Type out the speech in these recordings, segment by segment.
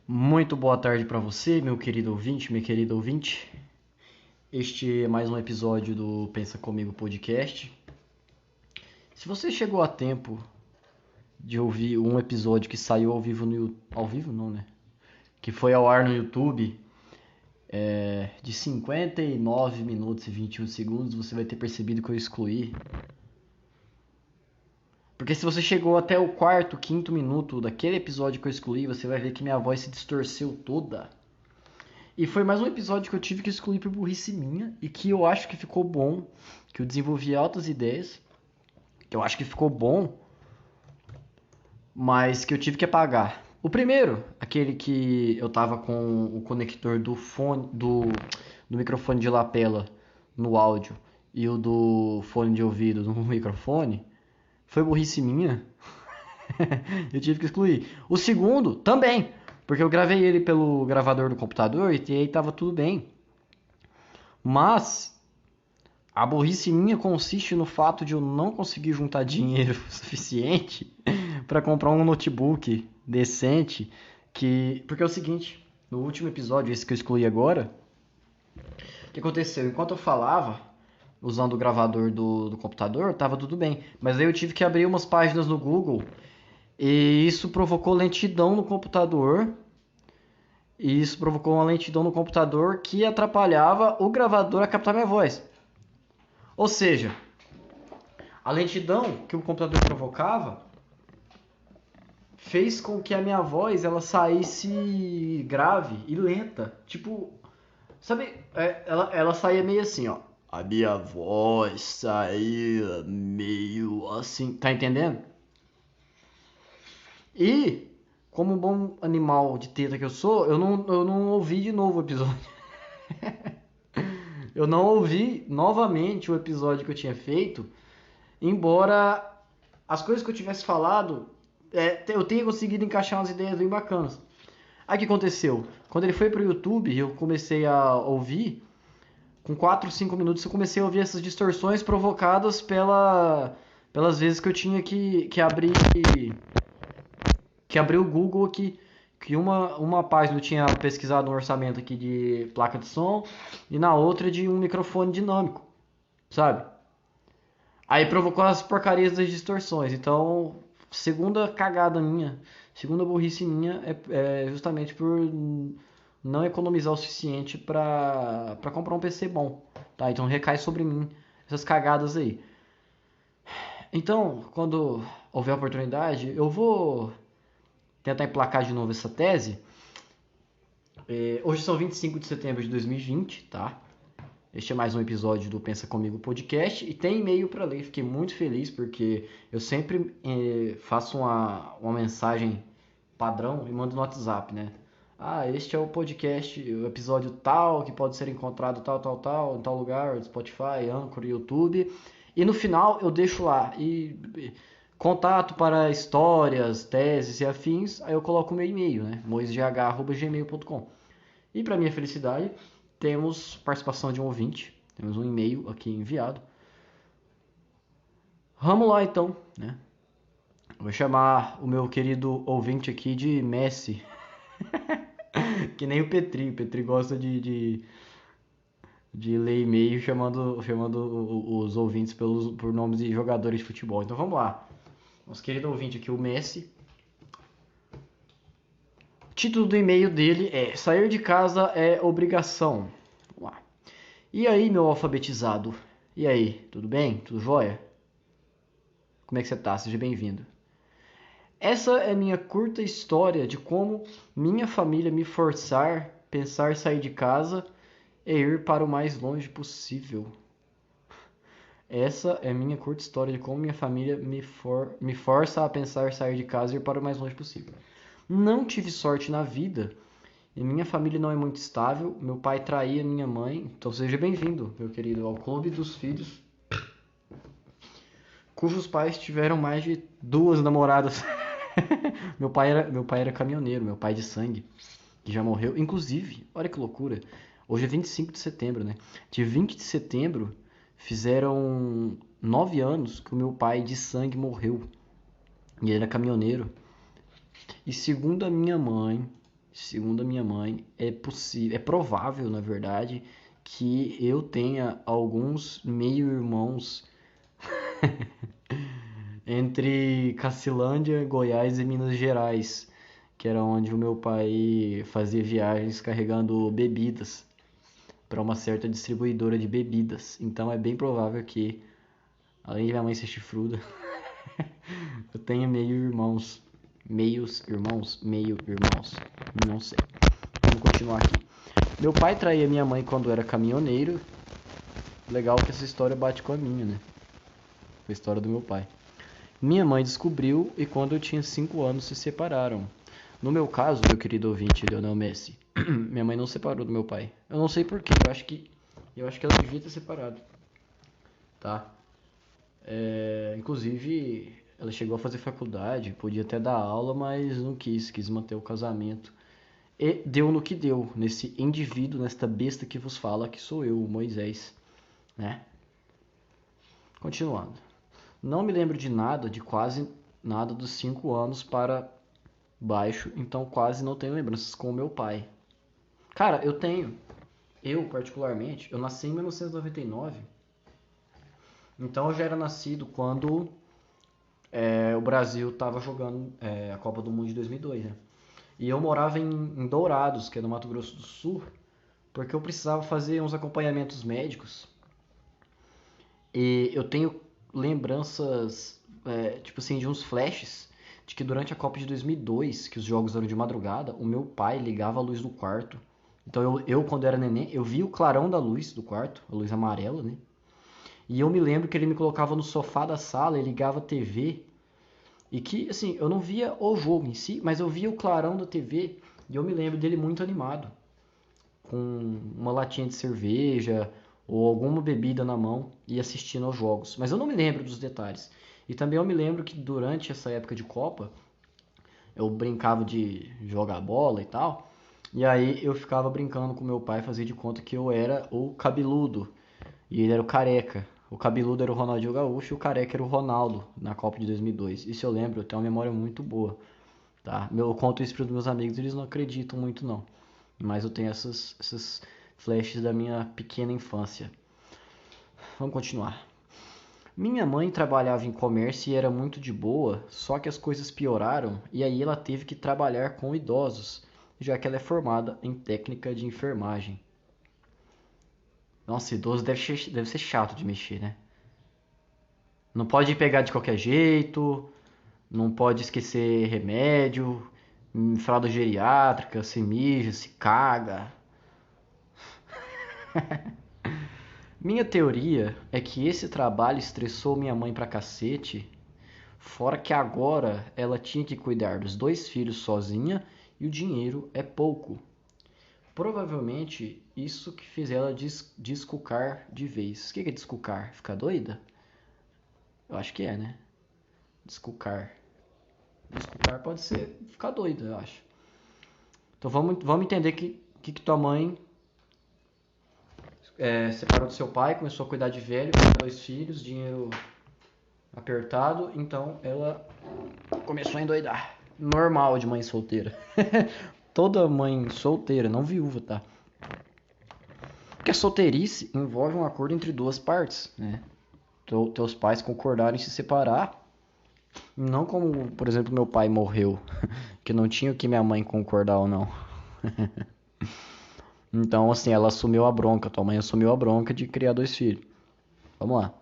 Muito boa tarde para você, meu querido ouvinte, minha querida ouvinte. Este é mais um episódio do Pensa Comigo Podcast. Se você chegou a tempo de ouvir um episódio que saiu ao vivo ao vivo não, né? Que foi ao ar no YouTube, de 59 minutos e 21 segundos, você vai ter percebido que eu excluí. Porque se você chegou até o quarto, quinto minuto daquele episódio que eu excluí, você vai ver que minha voz se distorceu toda. E foi mais um episódio que eu tive que excluir por burrice minha e que eu acho que ficou bom, que eu desenvolvi altas ideias, que eu acho que ficou bom, mas que eu tive que apagar. O primeiro, aquele que eu tava com o conector do fone do microfone de lapela no áudio e o do fone de ouvido no microfone, foi burrice minha. Eu tive que excluir. O segundo também, porque eu gravei ele pelo gravador do computador e aí tava tudo bem. Mas a burrice minha consiste no fato de eu não conseguir juntar dinheiro suficiente para comprar um notebook decente. Porque é o seguinte, no último episódio, esse que eu excluí agora, o que aconteceu? Enquanto eu falava, usando o gravador do computador, tava tudo bem. Mas aí eu tive que abrir umas páginas no Google e isso provocou lentidão no computador. E isso provocou uma lentidão no computador que atrapalhava o gravador a captar minha voz. Ou seja, a lentidão que o computador provocava fez com que a minha voz ela saísse grave e lenta. Tipo, sabe, ela saía meio assim, ó. A minha voz saía meio assim, tá entendendo? E, como um bom animal de teta que eu sou, eu não ouvi de novo o episódio. Eu não ouvi novamente o episódio que eu tinha feito, embora as coisas que eu tivesse falado, eu tenha conseguido encaixar umas ideias bem bacanas. Aí o que aconteceu? Quando ele foi pro YouTube, eu comecei a ouvir, com 4, 5 minutos eu comecei a ouvir essas distorções provocadas pelas vezes que eu tinha que abrir o Google aqui, que uma página eu tinha pesquisado um orçamento aqui de placa de som e na outra de um microfone dinâmico, sabe? Aí provocou as porcarias das distorções. Então, segunda cagada minha, segunda burrice minha é justamente por não economizar o suficiente para comprar um PC bom, tá? Então recai sobre mim essas cagadas aí. Então, quando houver oportunidade, eu vou tentar emplacar de novo essa tese. Hoje são 25 de setembro de 2020, tá? Este é mais um episódio do Pensa Comigo Podcast e tem e-mail para ler. Fiquei muito feliz porque eu sempre faço uma mensagem padrão e mando no WhatsApp, né? Ah, este é o podcast, o episódio tal, que pode ser encontrado tal, tal, tal, em tal lugar, Spotify, Anchor, YouTube. E no final eu deixo lá. Contato para histórias, teses e afins, aí eu coloco o meu e-mail, né? moisgh@gmail.com. E para minha felicidade, temos participação de um ouvinte, temos um e-mail aqui enviado. Vamos lá então, né? Vou chamar o meu querido ouvinte aqui de Messi, que nem o Petri. O Petri gosta de ler e-mail chamando os ouvintes por nomes de jogadores de futebol. Então vamos lá. Nosso querido ouvinte aqui, o Messi. O título do e-mail dele é Sair de casa é obrigação. Vamos lá. E aí, meu alfabetizado? E aí, tudo bem? Tudo jóia? Como é que você tá? Seja bem-vindo. Essa é minha curta história de como minha família me forçar pensar sair de casa e ir para o mais longe possível. Essa é minha curta história de como minha família me força a pensar sair de casa e ir para o mais longe possível. Não tive sorte na vida e minha família não é muito estável. Meu pai traía minha mãe. Então seja bem-vindo, meu querido, ao clube dos filhos cujos pais tiveram mais de duas namoradas. Meu pai era caminhoneiro, meu pai de sangue, que já morreu. Inclusive, olha que loucura. Hoje é 25 de setembro, né? De 20 de setembro fizeram 9 anos que o meu pai de sangue morreu. E ele era caminhoneiro. E segundo a minha mãe, segundo a minha mãe, é provável, na verdade, que eu tenha alguns meio-irmãos entre Cacilândia, Goiás e Minas Gerais, que era onde o meu pai fazia viagens carregando bebidas para uma certa distribuidora de bebidas. Então é bem provável que, além de minha mãe ser chifruda, eu tenha meio-irmãos. Meios-irmãos? Meio-irmãos. Não sei. Vamos continuar aqui. Meu pai traía minha mãe quando era caminhoneiro. Legal que essa história bate com a minha, né? Com a história do meu pai. Minha mãe descobriu e quando eu tinha 5 anos se separaram. No meu caso, meu querido ouvinte, Lionel Messi, minha mãe não separou do meu pai. Eu não sei porquê, eu acho que ela devia ter separado, tá? Inclusive, ela chegou a fazer faculdade, podia até dar aula, mas não quis manter o casamento. E deu no que deu, nesse indivíduo, nesta besta que vos fala, que sou eu, Moisés, né? Continuando. Não me lembro de nada, de quase nada dos 5 anos para baixo, então quase não tenho lembranças com o meu pai. Cara, eu tenho. Eu, particularmente, eu nasci em 1999, então eu já era nascido quando o Brasil estava jogando a Copa do Mundo de 2002, né? E eu morava em Dourados, que é no Mato Grosso do Sul, porque eu precisava fazer uns acompanhamentos médicos. E eu tenho lembranças, tipo assim, de uns flashes de que durante a Copa de 2002, que os jogos eram de madrugada, o meu pai ligava a luz do quarto. Então eu quando era neném, eu via o clarão da luz do quarto, a luz amarela, né? E eu me lembro que ele me colocava no sofá da sala e ligava a TV. E que, assim, eu não via o jogo em si, mas eu via o clarão da TV e eu me lembro dele muito animado, com uma latinha de cerveja ou alguma bebida na mão e assistindo aos jogos. Mas eu não me lembro dos detalhes. E também eu me lembro que durante essa época de Copa, eu brincava de jogar bola e tal. E aí eu ficava brincando com meu pai, fazia de conta que eu era o cabeludo e ele era o careca. O cabeludo era o Ronaldinho Gaúcho e o careca era o Ronaldo na Copa de 2002. Isso eu lembro, eu tenho uma memória muito boa, tá? Eu conto isso para os meus amigos, eles não acreditam muito não. Mas eu tenho essas flashes da minha pequena infância. Vamos continuar. Minha mãe trabalhava em comércio e era muito de boa, só que as coisas pioraram e aí ela teve que trabalhar com idosos, já que ela é formada em técnica de enfermagem. Nossa, idoso deve ser chato de mexer, né? Não pode pegar de qualquer jeito, não pode esquecer remédio, fralda geriátrica, se mija, se caga. Minha teoria é que esse trabalho estressou minha mãe pra cacete, fora que agora ela tinha que cuidar dos 2 filhos sozinha e o dinheiro é pouco. Provavelmente isso que fez ela descucar de vez. O que é descucar? Ficar doida? Eu acho que é, né? Descucar. Descucar pode ser ficar doida, eu acho. Então vamos entender que tua mãe separou do seu pai, começou a cuidar de velho, com 2 filhos, dinheiro apertado, então ela começou a endoidar. Normal de mãe solteira. Toda mãe solteira, não viúva, tá? Porque a solteirice envolve um acordo entre 2 partes, né? Teus pais concordarem em se separar, não como, por exemplo, meu pai morreu, que não tinha o que minha mãe concordar ou não. Então, assim, ela assumiu a bronca, tua mãe assumiu a bronca de criar 2 filhos. Vamos lá.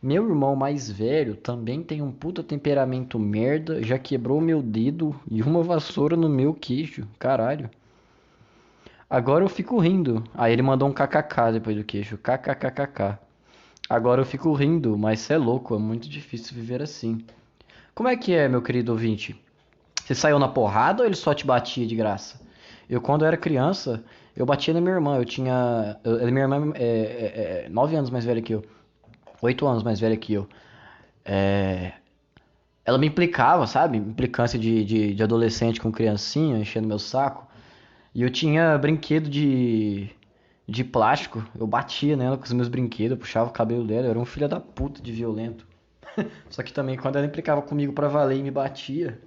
Meu irmão mais velho também tem um puta temperamento merda, já quebrou meu dedo e uma vassoura no meu queixo. Caralho. Agora eu fico rindo. Aí ele mandou um kkk depois do queixo. Kkkkk. Agora eu fico rindo, mas cê é louco, é muito difícil viver assim. Como é que é, meu querido ouvinte? Você saiu na porrada ou ele só te batia de graça? Eu, quando era criança, eu batia na minha irmã. Minha irmã é 9 anos mais velha que eu. 8 anos mais velha que eu. É, ela me implicava, sabe? Implicância de adolescente com criancinha, enchendo meu saco. E eu tinha brinquedo de plástico. Eu batia nela com os meus brinquedos, eu puxava o cabelo dela. Eu era um filho da puta de violento. Só que também quando ela implicava comigo pra valer e me batia,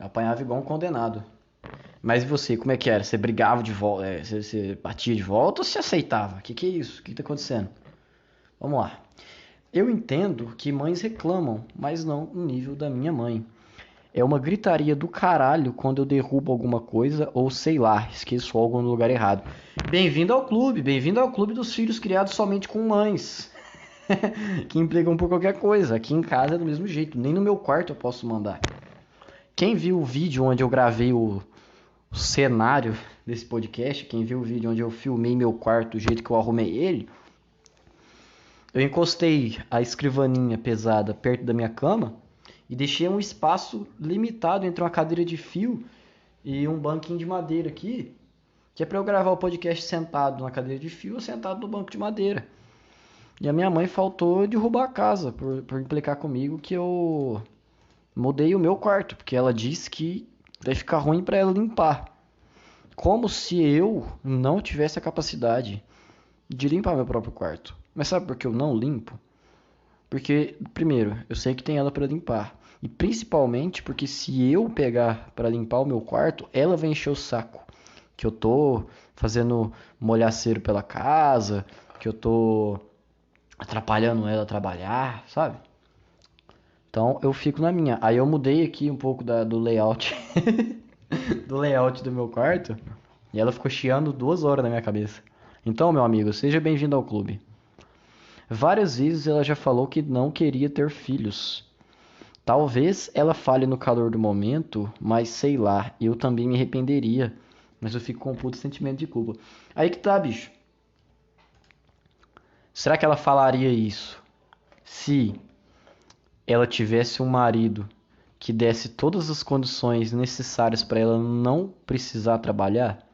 Apanhava igual um condenado. Mas e você, como é que era? Você brigava de volta? Você batia de volta ou você aceitava? Que é isso? O que tá acontecendo? Vamos lá. Eu entendo que mães reclamam, mas não no nível da minha mãe. É uma gritaria do caralho quando eu derrubo alguma coisa ou sei lá, esqueço algo no lugar errado. Bem-vindo ao clube dos filhos criados somente com mães. Que implicam por qualquer coisa. Aqui em casa é do mesmo jeito, nem no meu quarto eu posso mandar. Quem viu o vídeo onde eu gravei o cenário desse podcast, quem viu o vídeo onde eu filmei meu quarto, do jeito que eu arrumei ele, eu encostei a escrivaninha pesada perto da minha cama e deixei um espaço limitado entre uma cadeira de fio e um banquinho de madeira aqui, que é para eu gravar o podcast sentado na cadeira de fio ou sentado no banco de madeira. E a minha mãe faltou derrubar a casa por implicar comigo que eu mudei o meu quarto, porque ela disse que vai ficar ruim para ela limpar. Como se eu não tivesse a capacidade de limpar meu próprio quarto. Mas sabe por que eu não limpo? Porque, primeiro, eu sei que tem ela para limpar. E principalmente porque se eu pegar para limpar o meu quarto, ela vai encher o saco. Que eu tô fazendo molhaceiro pela casa, que eu tô atrapalhando ela a trabalhar, sabe? Então eu fico na minha. Aí eu mudei aqui um pouco do layout do layout do meu quarto e ela ficou chiando 2 horas na minha cabeça. Então, meu amigo, seja bem-vindo ao clube. Várias vezes ela já falou que não queria ter filhos. Talvez ela fale no calor do momento, mas sei lá, eu também me arrependeria. Mas eu fico com um puto sentimento de culpa. Aí que tá, bicho. Será que ela falaria isso se ela tivesse um marido que desse todas as condições necessárias para ela não precisar trabalhar?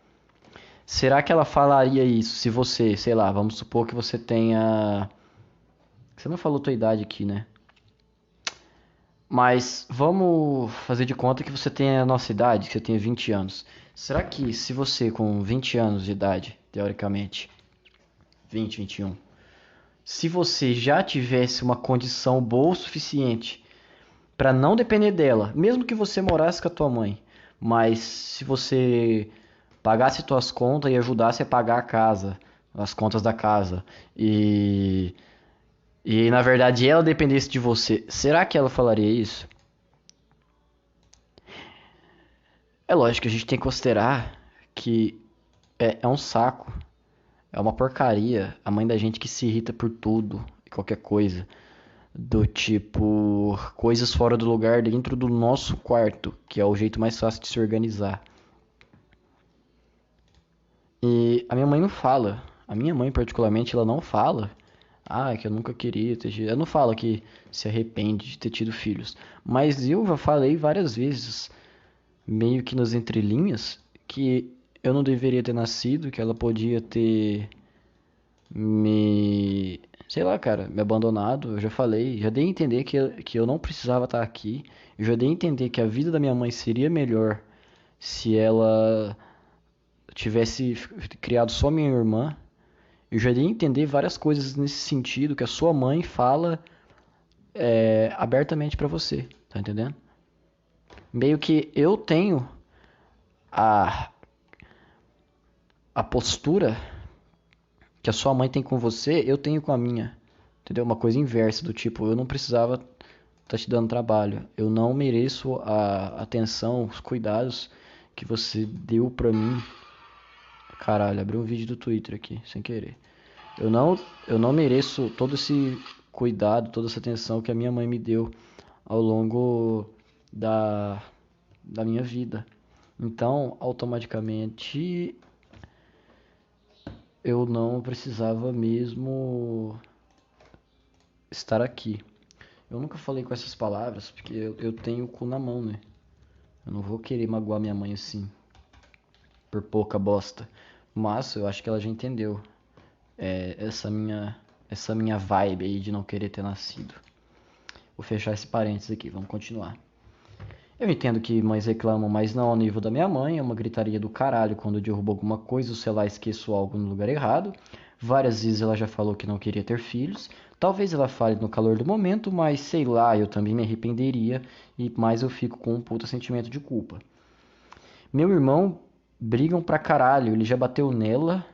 Será que ela falaria isso se você, sei lá, vamos supor que você tenha. Você não falou tua idade aqui, né? Mas vamos fazer de conta que você tenha a nossa idade, que você tenha 20 anos. Será que se você com 20 anos de idade, teoricamente, 20, 21, se você já tivesse uma condição boa o suficiente para não depender dela, mesmo que você morasse com a tua mãe, mas se você pagasse tuas contas e ajudasse a pagar a casa, as contas da casa, e na verdade ela dependesse de você, será que ela falaria isso? É lógico que a gente tem que considerar que é um saco, é uma porcaria a mãe da gente que se irrita por tudo e qualquer coisa. Do tipo, coisas fora do lugar dentro do nosso quarto, que é o jeito mais fácil de se organizar. E a minha mãe não fala, a minha mãe particularmente, ela não fala, que eu nunca queria ter tido. Ela não fala que se arrepende de ter tido filhos. Mas eu já falei várias vezes, meio que nas entrelinhas, que eu não deveria ter nascido, que ela podia ter me, sei lá, cara, me abandonado. Eu já falei, já dei a entender que eu não precisava estar aqui. Eu já dei a entender que a vida da minha mãe seria melhor se ela tivesse criado só minha irmã. Eu já dei a entender várias coisas nesse sentido que a sua mãe fala abertamente pra você, tá entendendo? Meio que eu tenho a, a postura que a sua mãe tem com você, eu tenho com a minha. Entendeu? Uma coisa inversa, do tipo, eu não precisava estar te dando trabalho. Eu não mereço a atenção, os cuidados que você deu pra mim. Caralho, abri um vídeo do Twitter aqui, sem querer. Eu não mereço todo esse cuidado, toda essa atenção que a minha mãe me deu ao longo da, da minha vida. Então, automaticamente, eu não precisava mesmo estar aqui. Eu nunca falei com essas palavras, porque eu tenho o cu na mão, né? Eu não vou querer magoar minha mãe assim, por pouca bosta. Mas eu acho que ela já entendeu essa minha vibe aí de não querer ter nascido. Vou fechar esse parênteses aqui, vamos continuar. Eu entendo que mães reclamam, mas não ao nível da minha mãe. É uma gritaria do caralho quando eu derrubo alguma coisa ou sei lá, esqueço algo no lugar errado. Várias vezes ela já falou que não queria ter filhos. Talvez ela fale no calor do momento, mas sei lá, eu também me arrependeria e mais eu fico com um puta sentimento de culpa. Meu irmão brigam pra caralho, ele já bateu nela.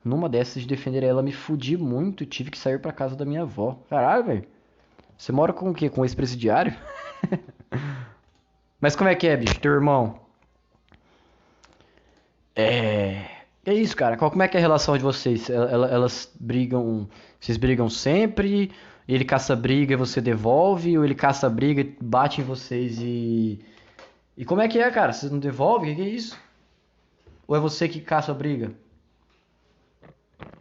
Numa dessas de defender ela, me fudi muito e tive que sair pra casa da minha avó. Caralho, velho. Você mora com o quê? Com um ex-presidiário? Mas como é que é, bicho? Teu irmão? É. É isso, cara. Como é que é a relação de vocês? Elas brigam. Vocês brigam sempre? Ele caça briga e você devolve? Ou ele caça briga e bate em vocês e. E como é que é, cara? Vocês não devolvem? O que é isso? Ou é você que caça a briga?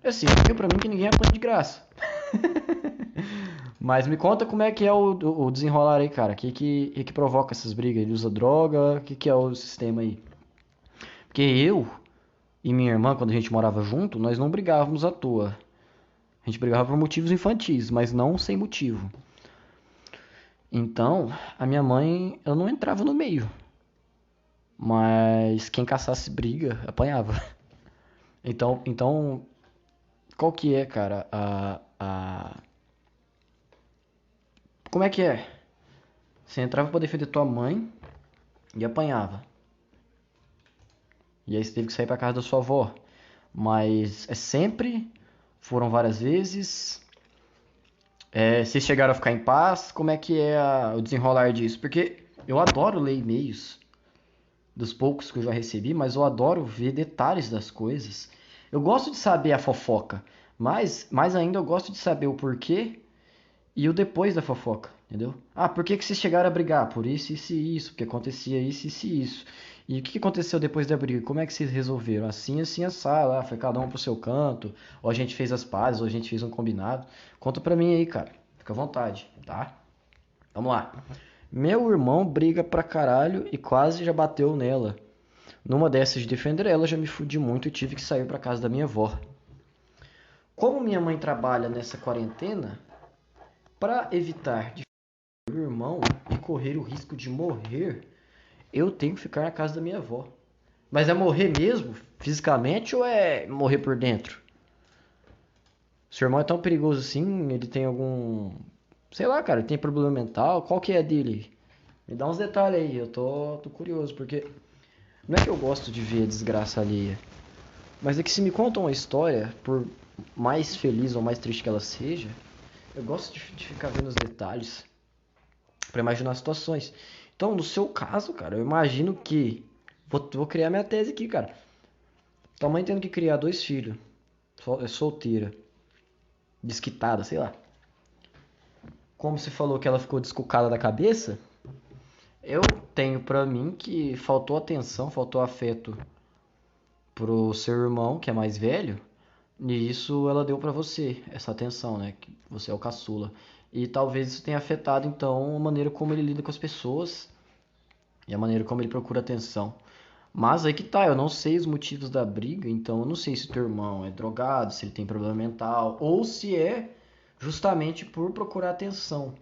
É assim, porque pra mim que ninguém apanha de graça. Mas me conta como é que é o desenrolar aí, cara. O que provoca essas brigas? Ele usa droga? O que é o sistema aí? Porque eu e minha irmã, quando a gente morava junto, nós não brigávamos à toa. A gente brigava por motivos infantis, mas não sem motivo. Então, a minha mãe, ela não entrava no meio. Mas quem caçasse briga, apanhava. Então, qual que é, cara, Como é que é? Você entrava pra defender tua mãe e apanhava. E aí você teve que sair pra casa da sua avó. Mas é sempre, foram várias vezes. Vocês chegaram a ficar em paz? Como é que é o desenrolar disso? Porque eu adoro ler e-mails, dos poucos que eu já recebi, mas eu adoro ver detalhes das coisas. Eu gosto de saber a fofoca, mas mais ainda eu gosto de saber o porquê e o depois da fofoca, entendeu? Ah, por que que vocês chegaram a brigar? Por isso e isso, porque acontecia isso e isso. E o que aconteceu depois da briga? Como é que vocês resolveram? Assim, assim, assado, lá, foi cada um pro seu canto, ou a gente fez as pazes, ou a gente fez um combinado. Conta pra mim aí, cara. Fica à vontade, tá? Vamos lá. Meu irmão briga pra caralho e quase já bateu nela. Numa dessas de defender ela, já me fudi muito e tive que sair pra casa da minha avó. Como minha mãe trabalha nessa quarentena, pra evitar de meu irmão e correr o risco de morrer, eu tenho que ficar na casa da minha avó. Mas é morrer mesmo, fisicamente, ou é morrer por dentro? Seu irmão é tão perigoso assim? Ele tem algum. Sei lá, cara, ele tem problema mental? Qual que é dele? Me dá uns detalhes aí, eu tô curioso, porque não é que eu gosto de ver a desgraça alheia, mas é que se me contam uma história, por mais feliz ou mais triste que ela seja, eu gosto de ficar vendo os detalhes pra imaginar situações. Então, no seu caso, cara, eu imagino que. Vou criar minha tese aqui, cara. Tua mãe tendo que criar dois filhos, solteira, desquitada, sei lá. Como você falou que ela ficou descucada da cabeça, eu tenho pra mim que faltou atenção, faltou afeto pro seu irmão, que é mais velho, e isso ela deu pra você, essa atenção, né? Que você é o caçula. E talvez isso tenha afetado então a maneira como ele lida com as pessoas e a maneira como ele procura atenção. Mas aí que tá, eu não sei os motivos da briga, então eu não sei se o teu irmão é drogado, se ele tem problema mental, ou se é justamente por procurar atenção,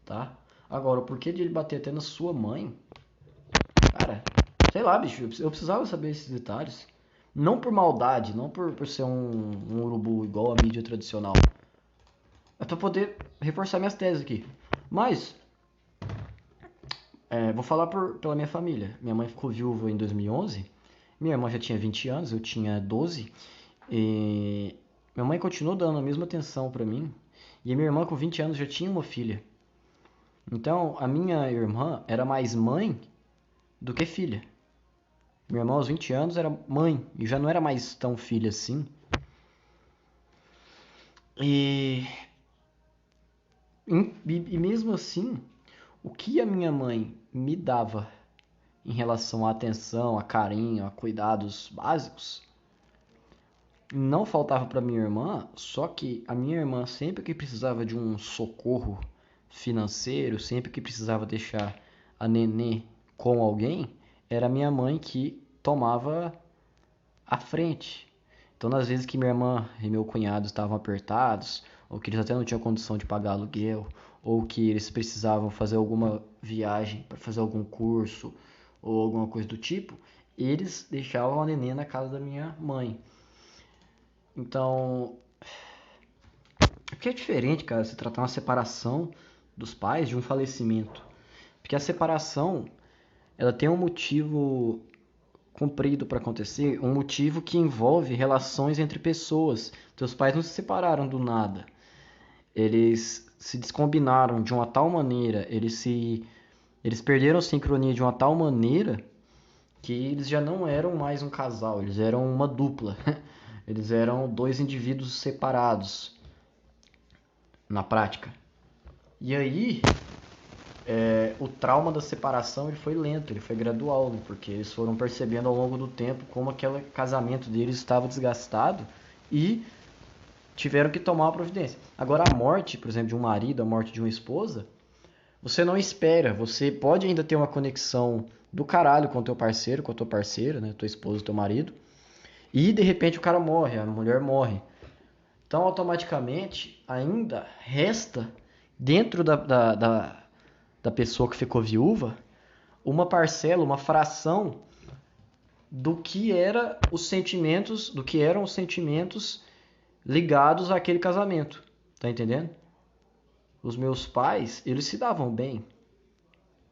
tá? Agora, o porquê de ele bater até na sua mãe, cara, sei lá, bicho, eu precisava saber esses detalhes. Não por maldade, não por ser um urubu igual a mídia tradicional. É pra poder reforçar minhas teses aqui. Mas, vou falar pela minha família. Minha mãe ficou viúva em 2011. Minha irmã já tinha 20 anos, eu tinha 12. E minha mãe continuou dando a mesma atenção pra mim. E a minha irmã com 20 anos já tinha uma filha. Então, a minha irmã era mais mãe do que filha. Minha irmã aos 20 anos era mãe e já não era mais tão filha assim. E, e mesmo assim, o que a minha mãe me dava em relação à atenção, a carinho, a cuidados básicos, não faltava para minha irmã, só que a minha irmã sempre que precisava de um socorro financeiro, sempre que precisava deixar a nenê com alguém, era a minha mãe que tomava a frente. Então, nas vezes que minha irmã e meu cunhado estavam apertados, ou que eles até não tinham condição de pagar aluguel, ou que eles precisavam fazer alguma viagem para fazer algum curso ou alguma coisa do tipo, eles deixavam a neném na casa da minha mãe. Então, Porque é diferente, cara, se tratar uma separação dos pais de um falecimento. Porque a separação, ela tem um motivo comprido para acontecer, um motivo que envolve relações entre pessoas. Teus pais não se separaram do nada. Eles se descombinaram de uma tal maneira, eles perderam a sincronia de uma tal maneira que eles já não eram mais um casal, eles eram uma dupla. Eles eram dois indivíduos separados na prática. E aí, o trauma da separação ele foi lento, ele foi gradual, né? Porque eles foram percebendo ao longo do tempo como aquele casamento deles estava desgastado e tiveram que tomar uma providência. Agora, a morte, por exemplo, de um marido, a morte de uma esposa, você não espera. Você pode ainda ter uma conexão do caralho com o teu parceiro, com a tua parceira, né? Tua esposa, teu marido. E de repente o cara morre, a mulher morre. Então, automaticamente, ainda resta dentro da pessoa que ficou viúva uma parcela, uma fração do que era os sentimentos, do que eram os sentimentos ligados àquele casamento. Tá entendendo? Os meus pais, eles se davam bem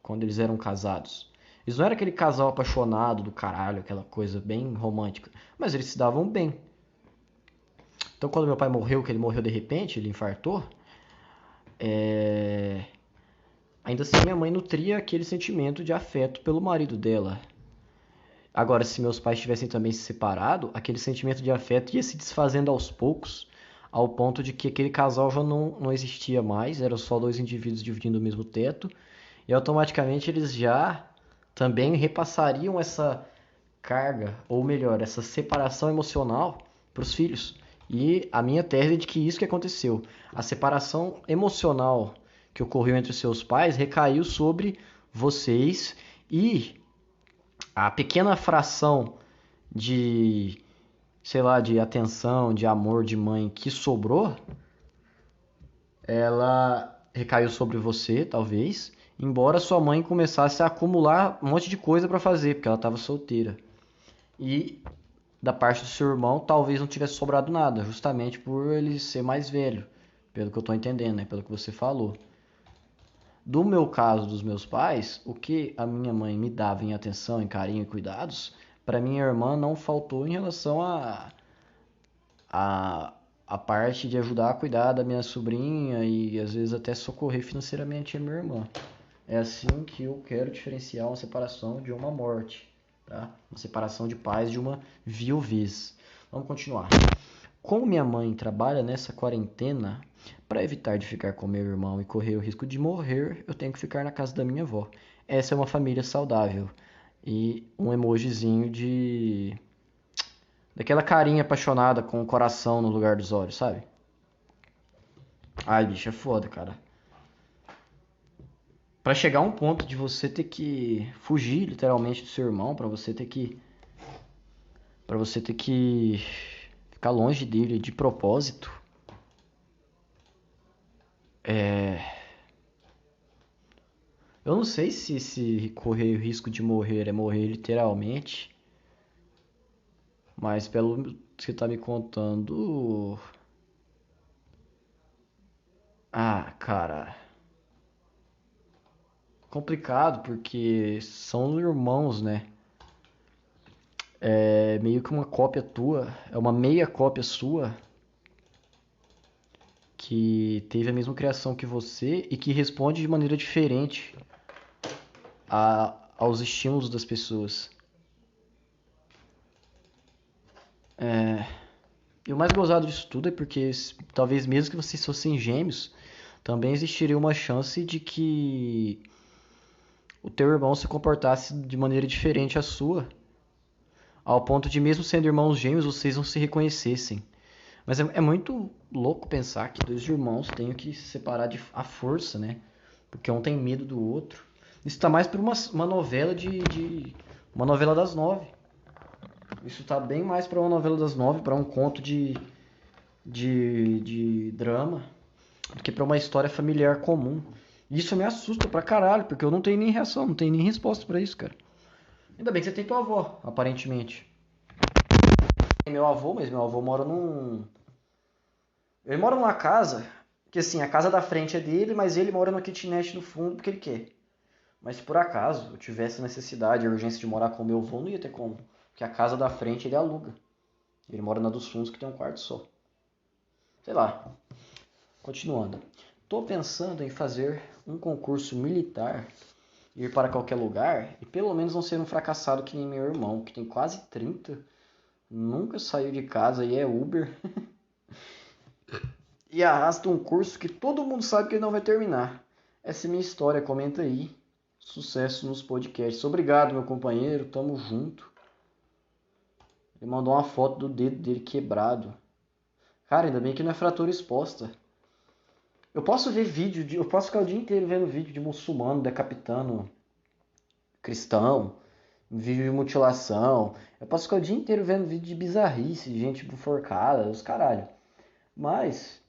quando eles eram casados. Eles não eram aquele casal apaixonado do caralho, aquela coisa bem romântica, mas eles se davam bem. Então, quando meu pai morreu, que ele morreu de repente, ele infartou, ainda assim minha mãe nutria aquele sentimento de afeto pelo marido dela. Agora, se meus pais tivessem também se separado, aquele sentimento de afeto ia se desfazendo aos poucos, ao ponto de que aquele casal já não existia mais, eram só dois indivíduos dividindo o mesmo teto, e automaticamente eles já também repassariam essa carga, ou melhor, essa separação emocional para os filhos. E a minha tese é de que isso que aconteceu. A separação emocional que ocorreu entre seus pais recaiu sobre vocês e a pequena fração de, sei lá, de atenção, de amor de mãe que sobrou, ela recaiu sobre você, talvez, embora sua mãe começasse a acumular um monte de coisa para fazer, porque ela estava solteira. E da parte do seu irmão, talvez não tivesse sobrado nada, justamente por ele ser mais velho, pelo que eu tô entendendo, né? Pelo que você falou. Do meu caso, dos meus pais, o que a minha mãe me dava em atenção, em carinho e cuidados, para minha irmã não faltou em relação a, a parte de ajudar a cuidar da minha sobrinha e às vezes até socorrer financeiramente a minha irmã. É assim que eu quero diferenciar uma separação de uma morte, tá? Uma separação de pais de uma viuvez. Vamos continuar. Como minha mãe trabalha nessa quarentena, para evitar de ficar com meu irmão e correr o risco de morrer, eu tenho que ficar na casa da minha avó. Essa é uma família saudável. E um emojizinho de daquela carinha apaixonada com o coração no lugar dos olhos, sabe? Ai, bicho, é foda, cara. Pra chegar a um ponto de você ter que fugir literalmente do seu irmão, para você ter que ficar longe dele de propósito, eu não sei se correr o risco de morrer é morrer literalmente, mas pelo que você tá me contando, cara, complicado porque são irmãos, né? É meio que uma cópia tua, é uma meia cópia sua que teve a mesma criação que você e que responde de maneira diferente aos estímulos das pessoas. E o mais gozado disso tudo é porque talvez mesmo que vocês fossem gêmeos, também existiria uma chance de que o teu irmão se comportasse de maneira diferente à sua, ao ponto de mesmo sendo irmãos gêmeos, vocês não se reconhecessem. Mas é muito louco pensar que dois irmãos tenham que se separar à força, né? Porque um tem medo do outro. Isso tá mais por uma novela uma novela das nove. Isso tá bem mais pra uma novela das nove, pra um conto de drama, do que pra uma história familiar comum. Isso me assusta pra caralho, porque eu não tenho nem reação, não tenho nem resposta pra isso, cara. Ainda bem que você tem tua avó, aparentemente. Tem meu avô, mas meu avô mora Ele mora numa casa, que assim, a casa da frente é dele, mas ele mora no kitnet no fundo porque ele quer. Mas se por acaso eu tivesse necessidade, a urgência de morar com o meu avô, não ia ter como. Porque a casa da frente ele aluga. Ele mora na dos fundos que tem um quarto só. Sei lá, continuando. Tô pensando em fazer um concurso militar, ir para qualquer lugar e pelo menos não ser um fracassado que nem meu irmão, que tem quase 30, nunca saiu de casa e é Uber. E arrasta um curso que todo mundo sabe que ele não vai terminar. Essa é minha história, comenta aí. Sucesso nos podcasts. Obrigado, meu companheiro, tamo junto. Ele mandou uma foto do dedo dele quebrado. Cara, ainda bem que não é fratura exposta. Eu posso ver vídeo, eu posso ficar o dia inteiro vendo vídeo de muçulmano decapitando cristão, vídeo de mutilação. Eu posso ficar o dia inteiro vendo vídeo de bizarrice, gente enforcada, os caralho. Mas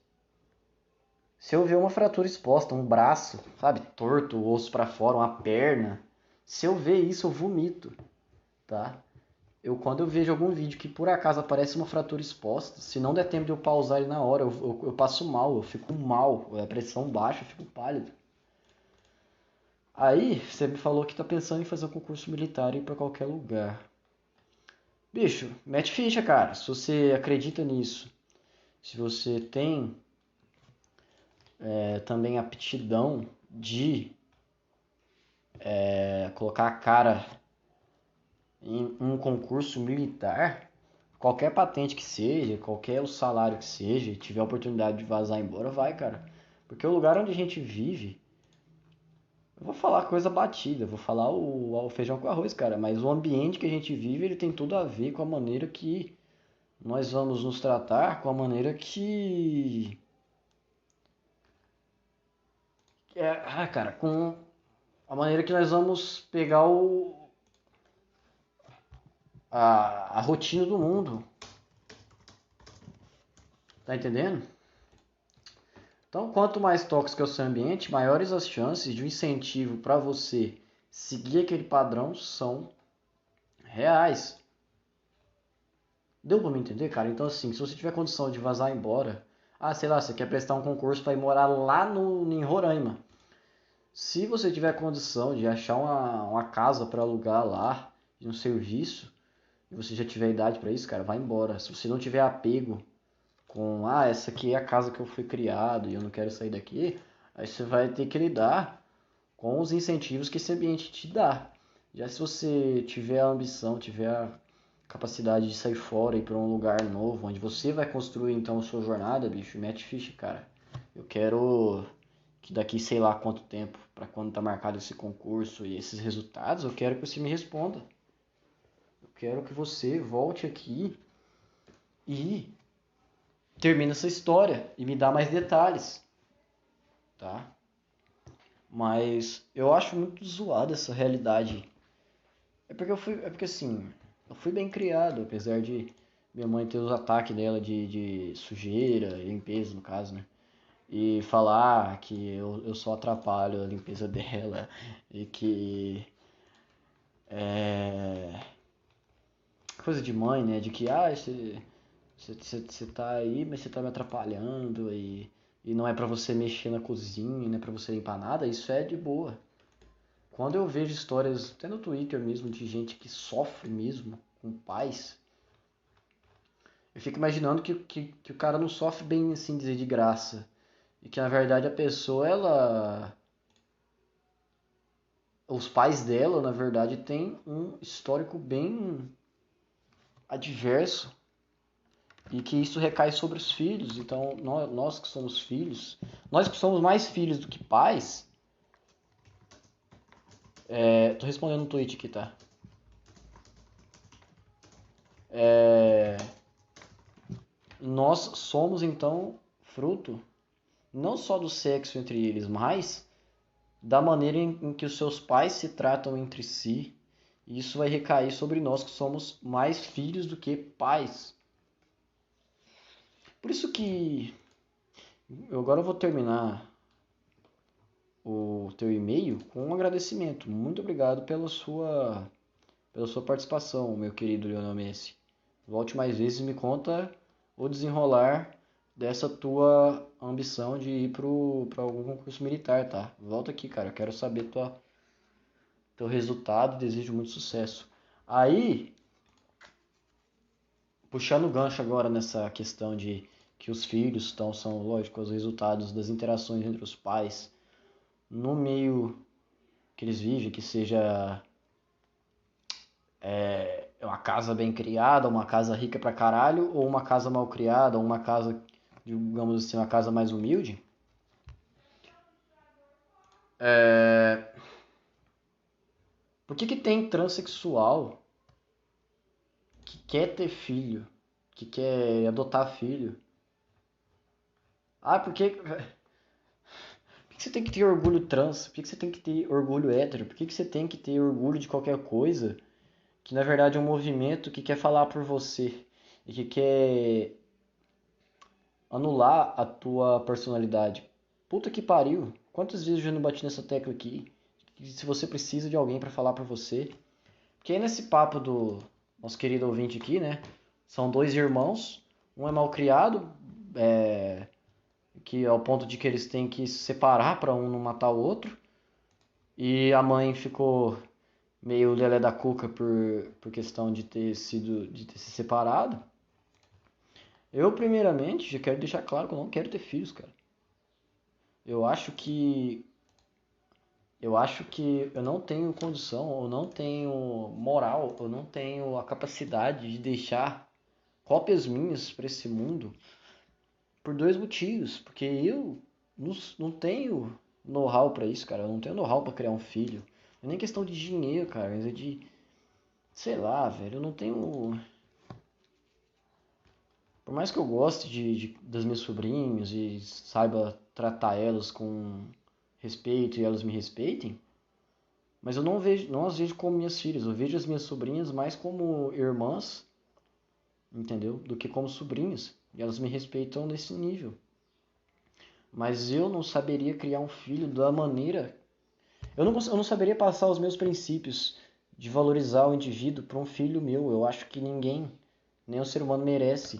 se eu ver uma fratura exposta, um braço, sabe, torto, o osso para fora, uma perna, se eu ver isso, eu vomito, tá? Quando eu vejo algum vídeo que por acaso aparece uma fratura exposta, se não der tempo de eu pausar ele na hora, eu passo mal, eu fico mal, a pressão baixa, eu fico pálido. Aí, você me falou que tá pensando em fazer um concurso militar e ir pra qualquer lugar. Bicho, mete ficha, cara, se você acredita nisso. Se você tem também aptidão de colocar a cara em um concurso militar, qualquer patente que seja, qualquer o salário que seja, e tiver a oportunidade de vazar embora, vai, cara. Porque o lugar onde a gente vive, eu vou falar coisa batida, vou falar o feijão com arroz, cara, mas o ambiente que a gente vive, ele tem tudo a ver com a maneira que nós vamos nos tratar, com a maneira cara, com a maneira que nós vamos pegar a rotina do mundo. Tá entendendo? Então, quanto mais tóxico é o seu ambiente, maiores as chances de um incentivo para você seguir aquele padrão são reais. Deu para me entender, cara? Então, assim, se você tiver condição de vazar embora, sei lá, você quer prestar um concurso para ir morar lá em Roraima. Se você tiver condição de achar uma casa para alugar lá, de um serviço, e você já tiver idade para isso, cara, vai embora. Se você não tiver apego com, essa aqui é a casa que eu fui criado e eu não quero sair daqui, aí você vai ter que lidar com os incentivos que esse ambiente te dá. Já se você tiver a ambição, tiver a capacidade de sair fora e ir para um lugar novo, onde você vai construir então a sua jornada, bicho, mete ficha, cara. Eu quero que daqui sei lá quanto tempo, para quando tá marcado esse concurso e esses resultados, eu quero que você me responda. Eu quero que você volte aqui e termine essa história e me dá mais detalhes, tá? Mas eu acho muito zoada essa realidade. É porque assim, eu fui bem criado, apesar de minha mãe ter os ataques dela de sujeira, limpeza no caso, né? E falar que eu só atrapalho a limpeza dela e que é coisa de mãe, né? De que você tá aí, mas você tá me atrapalhando e não é pra você mexer na cozinha, não é pra você limpar nada, isso é de boa. Quando eu vejo histórias, até no Twitter mesmo, de gente que sofre mesmo com pais, eu fico imaginando que o cara não sofre bem, assim dizer, de graça. E que na verdade a pessoa, ela. Os pais dela, na verdade, têm um histórico bem adverso. E que isso recai sobre os filhos. Então, nós que somos filhos, nós que somos mais filhos do que pais. Tô respondendo um tweet aqui, tá? Nós somos então fruto não só do sexo entre eles, mas da maneira em que os seus pais se tratam entre si. E isso vai recair sobre nós que somos mais filhos do que pais. Por isso que agora eu vou terminar o teu e-mail com um agradecimento. Muito obrigado pela sua participação, meu querido Lionel Messi. Volte mais vezes e me conta o desenrolar dessa tua ambição de ir para algum concurso militar, tá? Volta aqui, cara, eu quero saber teu resultado, desejo muito sucesso. Aí, puxando o gancho agora nessa questão de que os filhos são, lógico, os resultados das interações entre os pais no meio que eles vivem, que seja uma casa bem criada, uma casa rica pra caralho, ou uma casa mal criada, ou uma casa, digamos assim, uma casa mais humilde. Por que tem transexual que quer ter filho, que quer adotar filho? Ah, por que você tem que ter orgulho trans? Por que você tem que ter orgulho hétero? Por que você tem que ter orgulho de qualquer coisa que na verdade é um movimento que quer falar por você e que quer anular a tua personalidade? Puta que pariu! Quantas vezes eu já não bati nessa tecla aqui? Que se você precisa de alguém pra falar por você. Porque aí nesse papo do nosso querido ouvinte aqui, né? São dois irmãos, um é mal criado, que é ao ponto de que eles têm que se separar para um não matar o outro. E a mãe ficou meio lelé da cuca por questão de ter se separado. Eu, primeiramente, já quero deixar claro que eu não quero ter filhos, cara. Eu acho que eu não tenho condição, eu não tenho moral, eu não tenho a capacidade de deixar cópias minhas para esse mundo por dois motivos. Porque eu não tenho know-how para isso, cara. Eu não tenho know-how para criar um filho. Não é nem questão de dinheiro, cara, mas é de, sei lá, velho, eu não tenho. Por mais que eu goste das minhas sobrinhas e saiba tratar elas com respeito e elas me respeitem, mas eu não as vejo como minhas filhas. Eu vejo as minhas sobrinhas mais como irmãs, entendeu? Do que como sobrinhas. E elas me respeitam nesse nível. Mas eu não saberia criar um filho da maneira. Eu não saberia passar os meus princípios de valorizar o indivíduo para um filho meu. Eu acho que ninguém, nem o ser humano, merece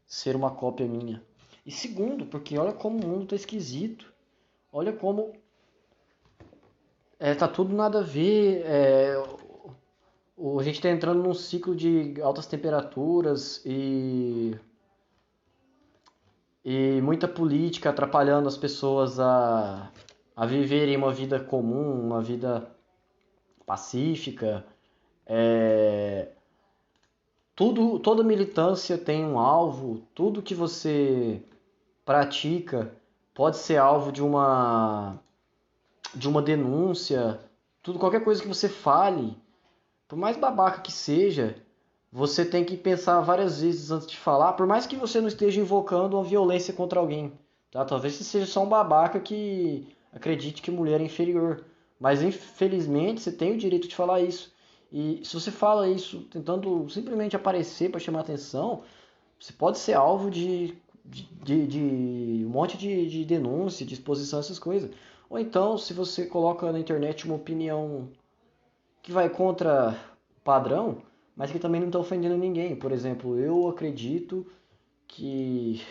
ser uma cópia minha. E segundo, porque olha como o mundo tá esquisito. Olha como tá tudo nada a ver. A gente tá entrando num ciclo de altas temperaturas e muita política atrapalhando as pessoas a viverem uma vida comum, uma vida pacífica. É, toda militância tem um alvo, tudo que você pratica pode ser alvo de uma denúncia, qualquer coisa que você fale, por mais babaca que seja, você tem que pensar várias vezes antes de falar, por mais que você não esteja invocando uma violência contra alguém, tá? Talvez você seja só um babaca que acredite que mulher é inferior, mas infelizmente você tem o direito de falar isso. E se você fala isso tentando simplesmente aparecer para chamar atenção, você pode ser alvo de um monte de denúncia, de exposição, essas coisas. Ou então, se você coloca na internet uma opinião que vai contra o padrão, mas que também não está ofendendo ninguém. Por exemplo, eu acredito que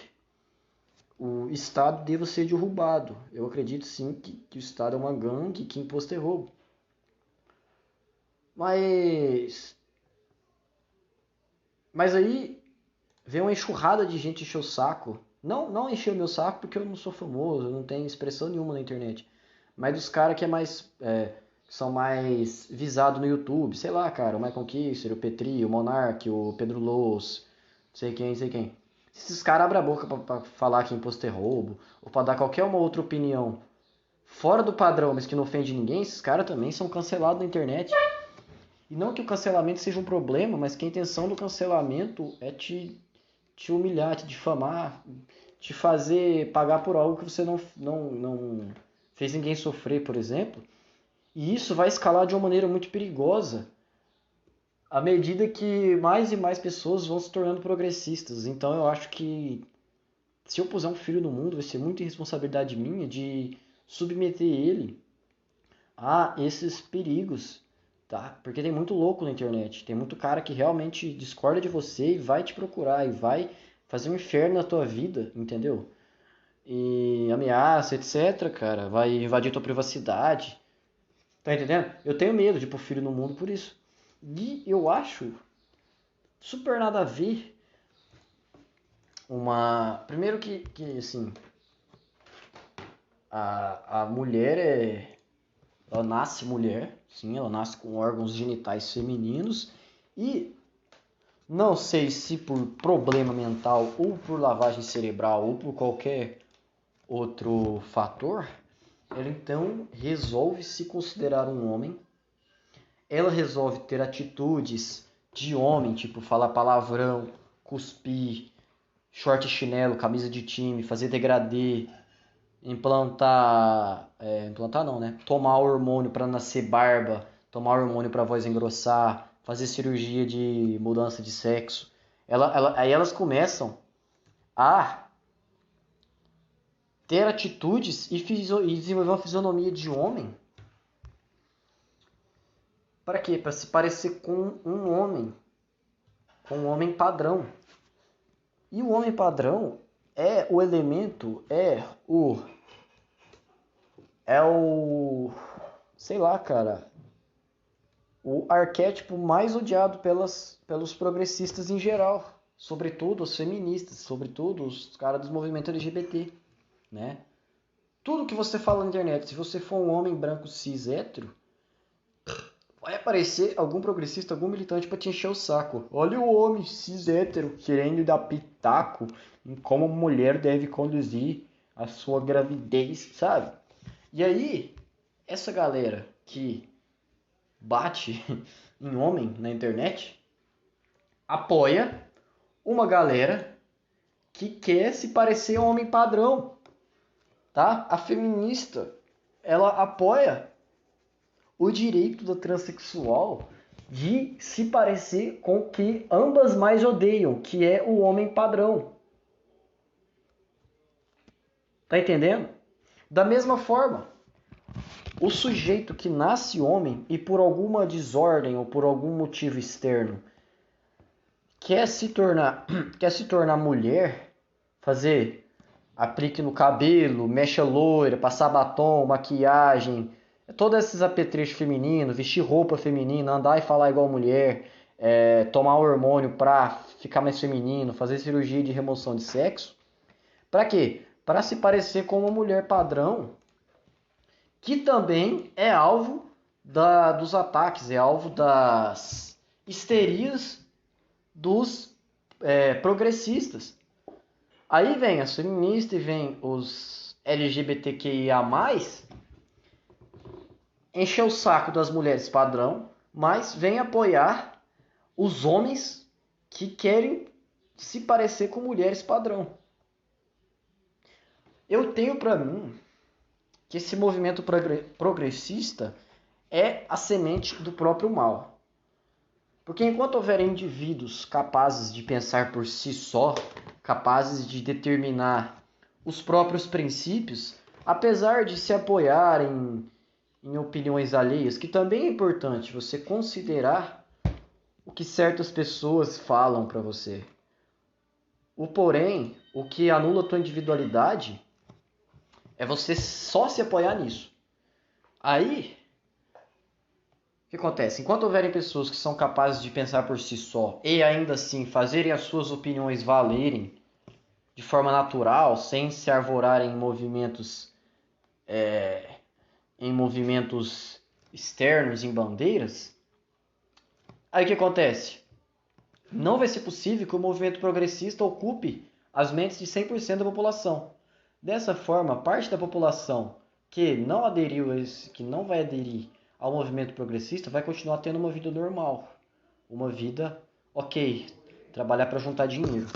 o Estado deva ser derrubado. Eu acredito sim que o Estado é uma gangue, que imposto é roubo. Mas, mas aí vem uma enxurrada de gente encher o saco. Não encher o meu saco porque eu não sou famoso, eu não tenho expressão nenhuma na internet. Mas dos caras que são mais visados no YouTube. Sei lá, cara, o Michael Kisser, o Petri, o Monark, o Pedro Lous, sei quem, sei quem. Se esses caras abrem a boca pra falar que imposto é roubo, ou pra dar qualquer uma outra opinião fora do padrão, mas que não ofende ninguém, esses caras também são cancelados na internet. E não que o cancelamento seja um problema, mas que a intenção do cancelamento é te humilhar, te difamar, te fazer pagar por algo que você não fez ninguém sofrer, por exemplo. E isso vai escalar de uma maneira muito perigosa à medida que mais e mais pessoas vão se tornando progressistas. Então eu acho que se eu puser um filho no mundo, vai ser muita irresponsabilidade minha de submeter ele a esses perigos, tá? Porque tem muito louco na internet, tem muito cara que realmente discorda de você e vai te procurar e vai fazer um inferno na tua vida, entendeu? E ameaça, etc, cara, vai invadir tua privacidade. Tá entendendo? Eu tenho medo de pôr filho no mundo por isso. E eu acho super nada a ver uma... Primeiro que assim, a mulher ela nasce mulher, sim, ela nasce com órgãos genitais femininos e não sei se por problema mental ou por lavagem cerebral ou por qualquer outro fator, ela então resolve se considerar um homem, ela resolve ter atitudes de homem, tipo falar palavrão, cuspir, short e chinelo, camisa de time, fazer degradê, implantar não, né? Tomar hormônio para nascer barba, tomar hormônio para voz engrossar, fazer cirurgia de mudança de sexo. Aí elas começam a ter atitudes e desenvolver uma fisionomia de homem. Para quê? Para se parecer com um homem padrão. E o homem padrão é o elemento, sei lá, cara, o arquétipo mais odiado pelos progressistas em geral, sobretudo os feministas, sobretudo os caras dos movimentos LGBT, né? Tudo que você fala na internet, se você for um homem branco cis hétero, vai aparecer algum progressista, algum militante para te encher o saco. Olha o homem cis hétero querendo dar pitaco em como a mulher deve conduzir a sua gravidez, sabe? E aí, essa galera que bate em homem na internet apoia uma galera que quer se parecer um homem padrão, tá? A feminista, ela apoia o direito do transexual de se parecer com o que ambas mais odeiam, que é o homem padrão. Tá entendendo? Da mesma forma, o sujeito que nasce homem e por alguma desordem ou por algum motivo externo quer se tornar mulher, fazer aplique no cabelo, mecha loira, passar batom, maquiagem, todos esses apetrechos femininos, vestir roupa feminina, andar e falar igual mulher, tomar hormônio pra ficar mais feminino, fazer cirurgia de remoção de sexo. Pra quê? Pra se parecer com uma mulher padrão, que também é alvo dos ataques, é alvo das histerias dos progressistas. Aí vem as feministas e vem os LGBTQIA+, encher o saco das mulheres padrão, mas vem apoiar os homens que querem se parecer com mulheres padrão. Eu tenho pra mim que esse movimento progressista é a semente do próprio mal. Porque enquanto houver indivíduos capazes de pensar por si só, capazes de determinar os próprios princípios, apesar de se apoiarem em opiniões alheias, que também é importante você considerar o que certas pessoas falam para você. Porém, o que anula a tua individualidade é você só se apoiar nisso. Aí, o que acontece? Enquanto houverem pessoas que são capazes de pensar por si só e ainda assim fazerem as suas opiniões valerem de forma natural, sem se arvorarem em movimentos externos, em bandeiras, aí o que acontece? Não vai ser possível que o movimento progressista ocupe as mentes de 100% da população. Dessa forma, parte da população que não aderiu que não vai aderir ao movimento progressista vai continuar tendo uma vida normal, uma vida ok, trabalhar para juntar dinheiro.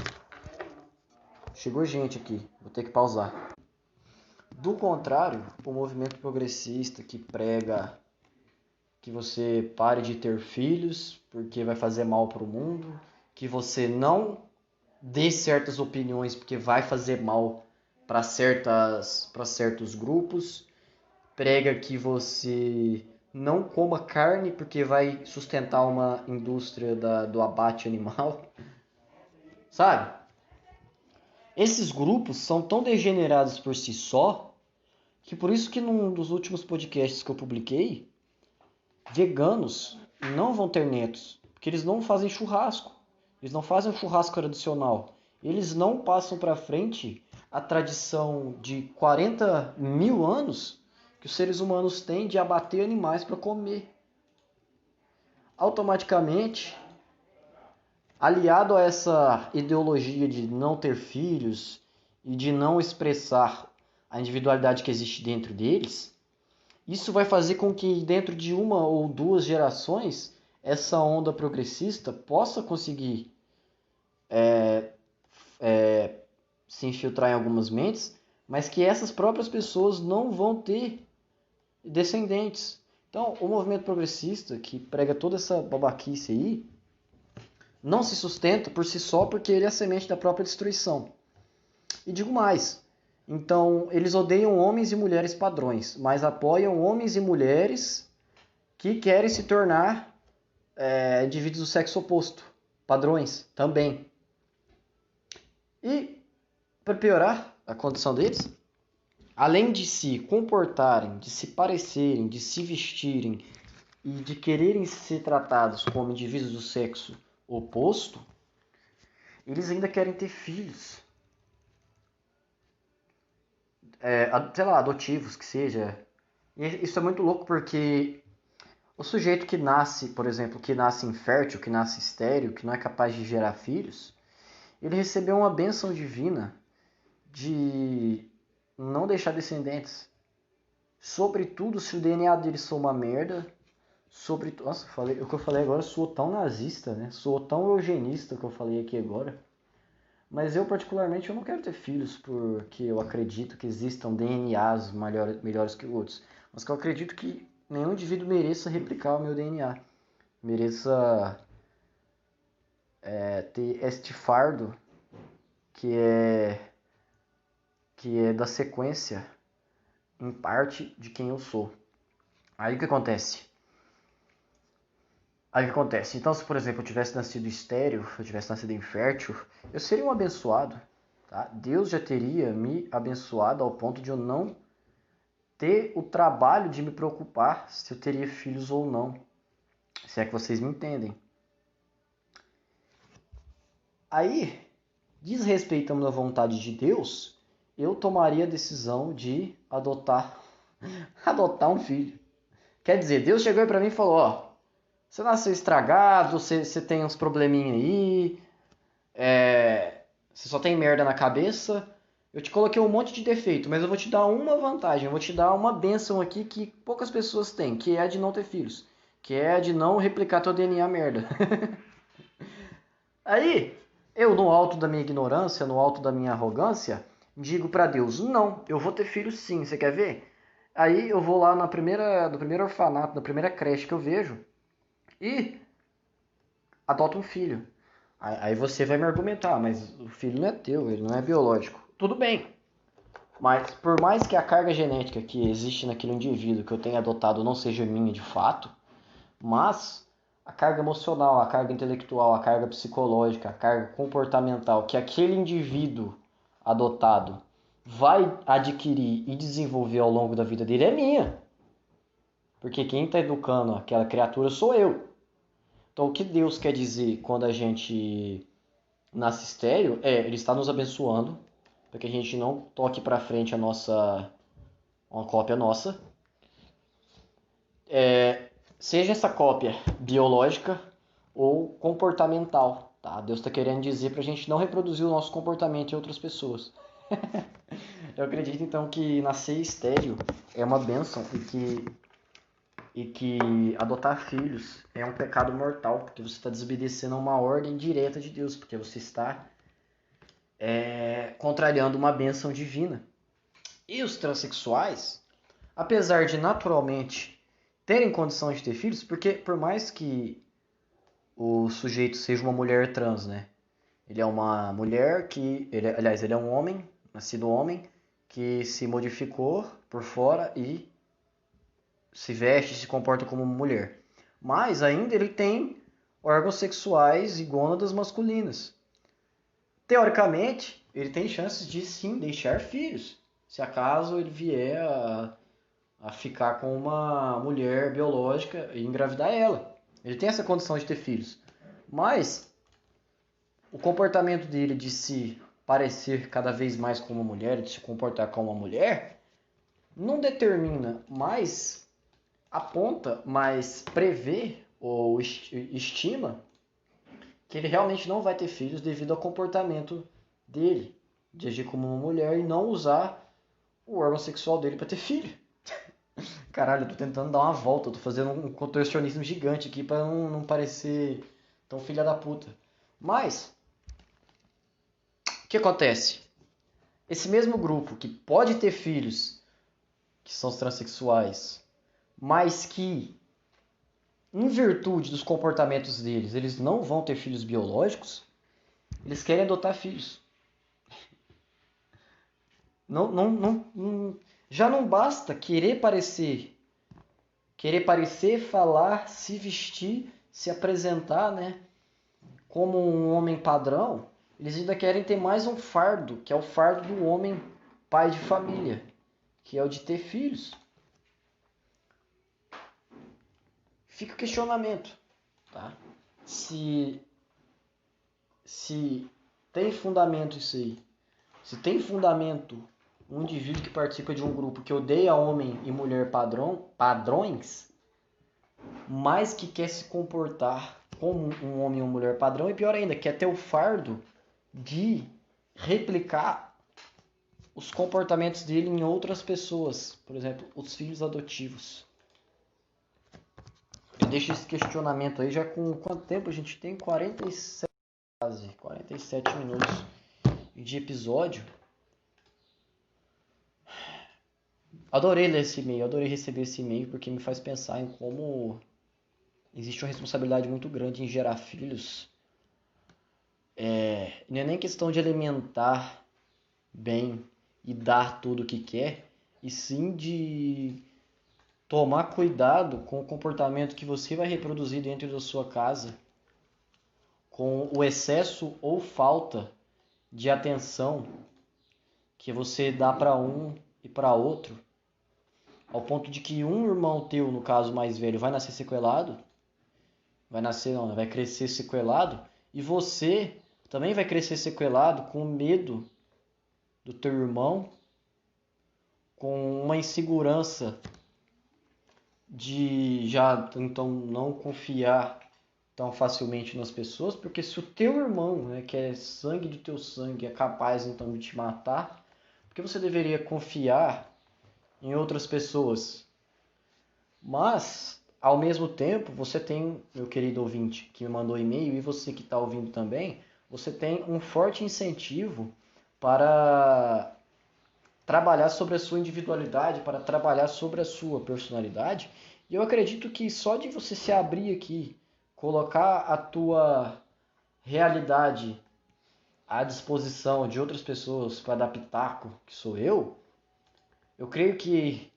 Chegou gente aqui, vou ter que pausar. Do contrário, o movimento progressista que prega que você pare de ter filhos porque vai fazer mal para o mundo, que você não dê certas opiniões porque vai fazer mal para certos grupos, prega que você não coma carne porque vai sustentar uma indústria do abate animal, sabe? Esses grupos são tão degenerados por si só, que por isso que num dos últimos podcasts que eu publiquei, veganos não vão ter netos, porque eles não fazem churrasco. Eles não fazem um churrasco tradicional. Eles não passam para frente a tradição de 40 mil anos que os seres humanos têm de abater animais para comer. Automaticamente, aliado a essa ideologia de não ter filhos e de não expressar a individualidade que existe dentro deles, isso vai fazer com que dentro de uma ou duas gerações essa onda progressista possa conseguir se infiltrar em algumas mentes, mas que essas próprias pessoas não vão ter descendentes. Então, o movimento progressista, que prega toda essa babaquice aí, não se sustenta por si só porque ele é a semente da própria destruição. E digo mais, então eles odeiam homens e mulheres padrões, mas apoiam homens e mulheres que querem se tornar indivíduos do sexo oposto, padrões também. E, para piorar a condição deles, além de se comportarem, de se parecerem, de se vestirem e de quererem ser tratados como indivíduos do sexo oposto, eles ainda querem ter filhos. Sei lá, adotivos, que seja. E isso é muito louco porque o sujeito que nasce, por exemplo, que nasce infértil, que nasce estéril, que não é capaz de gerar filhos, ele recebeu uma bênção divina de não deixar descendentes. Sobretudo se o DNA dele for uma merda. Nossa, o que eu falei agora soou tão nazista, né? Soou tão eugenista o que eu falei aqui agora. Mas eu, particularmente, eu não quero ter filhos porque eu acredito que existam DNAs melhores que outros. Mas que eu acredito que nenhum indivíduo mereça replicar o meu DNA. Mereça ter este fardo que é da sequência, em parte, de quem eu sou. Aí o que acontece? Então, se por exemplo eu tivesse nascido estéril, eu tivesse nascido infértil, eu seria um abençoado. Tá? Deus já teria me abençoado ao ponto de eu não ter o trabalho de me preocupar se eu teria filhos ou não. Se é que vocês me entendem. Aí, desrespeitando a vontade de Deus, eu tomaria a decisão de adotar um filho. Quer dizer, Deus chegou aí pra mim e falou, ó, você nasceu estragado, você tem uns probleminha aí, você só tem merda na cabeça. Eu te coloquei um monte de defeito, mas eu vou te dar uma vantagem, eu vou te dar uma bênção aqui que poucas pessoas têm, que é a de não ter filhos, que é a de não replicar teu DNA merda. Aí, eu no alto da minha ignorância, no alto da minha arrogância, digo pra Deus, não, eu vou ter filhos sim, você quer ver? Aí eu vou lá no primeiro orfanato, na primeira creche que eu vejo, e adoto um filho. Aí você vai me argumentar, mas o filho não é teu, ele não é biológico. Tudo bem, mas por mais que a carga genética que existe naquele indivíduo que eu tenha adotado não seja minha de fato, mas a carga emocional, a carga intelectual, a carga psicológica, a carga comportamental que aquele indivíduo adotado vai adquirir e desenvolver ao longo da vida dele é minha. Porque quem está educando aquela criatura sou eu. Então, o que Deus quer dizer quando a gente nasce estéreo ele está nos abençoando para que a gente não toque para frente uma cópia nossa. Seja essa cópia biológica ou comportamental. Tá? Deus está querendo dizer para a gente não reproduzir o nosso comportamento em outras pessoas. Eu acredito então que nascer estéreo é uma bênção e que adotar filhos é um pecado mortal, porque você está desobedecendo a uma ordem direta de Deus, porque você está contrariando uma bênção divina. E os transexuais, apesar de naturalmente terem condições de ter filhos, porque por mais que o sujeito seja uma mulher trans, né? Ele é uma mulher ele é um homem, nascido homem, que se modificou por fora e se veste e se comporta como mulher. Mas ainda ele tem órgãos sexuais e gônadas masculinas. Teoricamente, ele tem chances de sim deixar filhos, se acaso ele vier a ficar com uma mulher biológica e engravidar ela. Ele tem essa condição de ter filhos. Mas o comportamento dele de se parecer cada vez mais com uma mulher, de se comportar como uma mulher, não determina mais, aponta, mas prevê ou estima que ele realmente não vai ter filhos devido ao comportamento dele, de agir como uma mulher e não usar o órgão sexual dele para ter filho. Caralho, eu tô tentando dar uma volta, eu tô fazendo um contorcionismo gigante aqui para não parecer tão filha da puta. Mas, o que acontece? Esse mesmo grupo que pode ter filhos, que são os transexuais, mas que, em virtude dos comportamentos deles, eles não vão ter filhos biológicos, eles querem adotar filhos. Já não basta querer parecer, falar, se vestir, se apresentar, né, como um homem padrão. Eles ainda querem ter mais um fardo, que é o fardo do homem pai de família, que é o de ter filhos. Fica o questionamento, tá? Se tem fundamento isso aí. Se tem fundamento um indivíduo que participa de um grupo que odeia homem e mulher padrões, mas que quer se comportar como um homem ou mulher padrão, e pior ainda, quer ter o fardo de replicar os comportamentos dele em outras pessoas, por exemplo, os filhos adotivos. Eu deixo esse questionamento aí já com quanto tempo a gente tem? 47 minutos de episódio. Adorei ler esse e-mail, adorei receber esse e-mail, porque me faz pensar em como existe uma responsabilidade muito grande em gerar filhos. Não é nem questão de alimentar bem e dar tudo o que quer, e sim de tomar cuidado com o comportamento que você vai reproduzir dentro da sua casa, com o excesso ou falta de atenção que você dá para um e para outro, ao ponto de que um irmão teu, no caso mais velho, vai nascer sequelado, vai crescer sequelado, e você também vai crescer sequelado com medo do teu irmão, com uma insegurança de já então não confiar tão facilmente nas pessoas, porque se o teu irmão, né, que é sangue do teu sangue, é capaz então de te matar, porque você deveria confiar em outras pessoas? Mas, ao mesmo tempo, você tem, meu querido ouvinte, que me mandou e-mail, e você que está ouvindo também, você tem um forte incentivo para trabalhar sobre a sua individualidade, para trabalhar sobre a sua personalidade. E eu acredito que só de você se abrir aqui, colocar a tua realidade à disposição de outras pessoas para dar pitaco, que sou eu creio que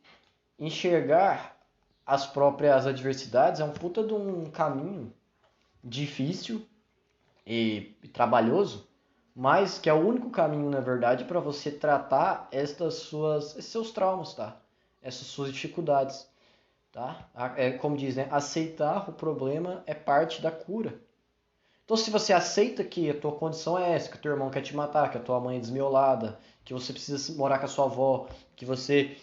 enxergar as próprias adversidades é um puta de um caminho difícil e trabalhoso, mas que é o único caminho, na verdade, para você tratar esses seus traumas, tá? Essas suas dificuldades, tá? É como diz, né? Aceitar o problema é parte da cura. Então, se você aceita que a tua condição é essa, que o teu irmão quer te matar, que a tua mãe é desmiolada, que você precisa morar com a sua avó, que você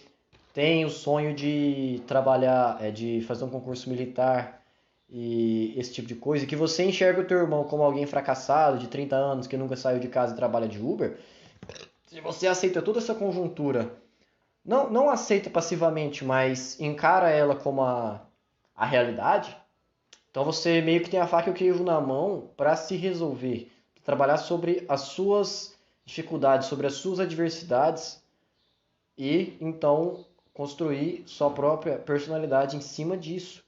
tem o sonho de trabalhar, de fazer um concurso militar e esse tipo de coisa, e que você enxerga o teu irmão como alguém fracassado, de 30 anos, que nunca saiu de casa e trabalha de Uber, se você aceita toda essa conjuntura, não aceita passivamente, mas encara ela como a realidade, então você meio que tem a faca e o queijo na mão para se resolver, trabalhar sobre as suas dificuldades, sobre as suas adversidades e então construir sua própria personalidade em cima disso.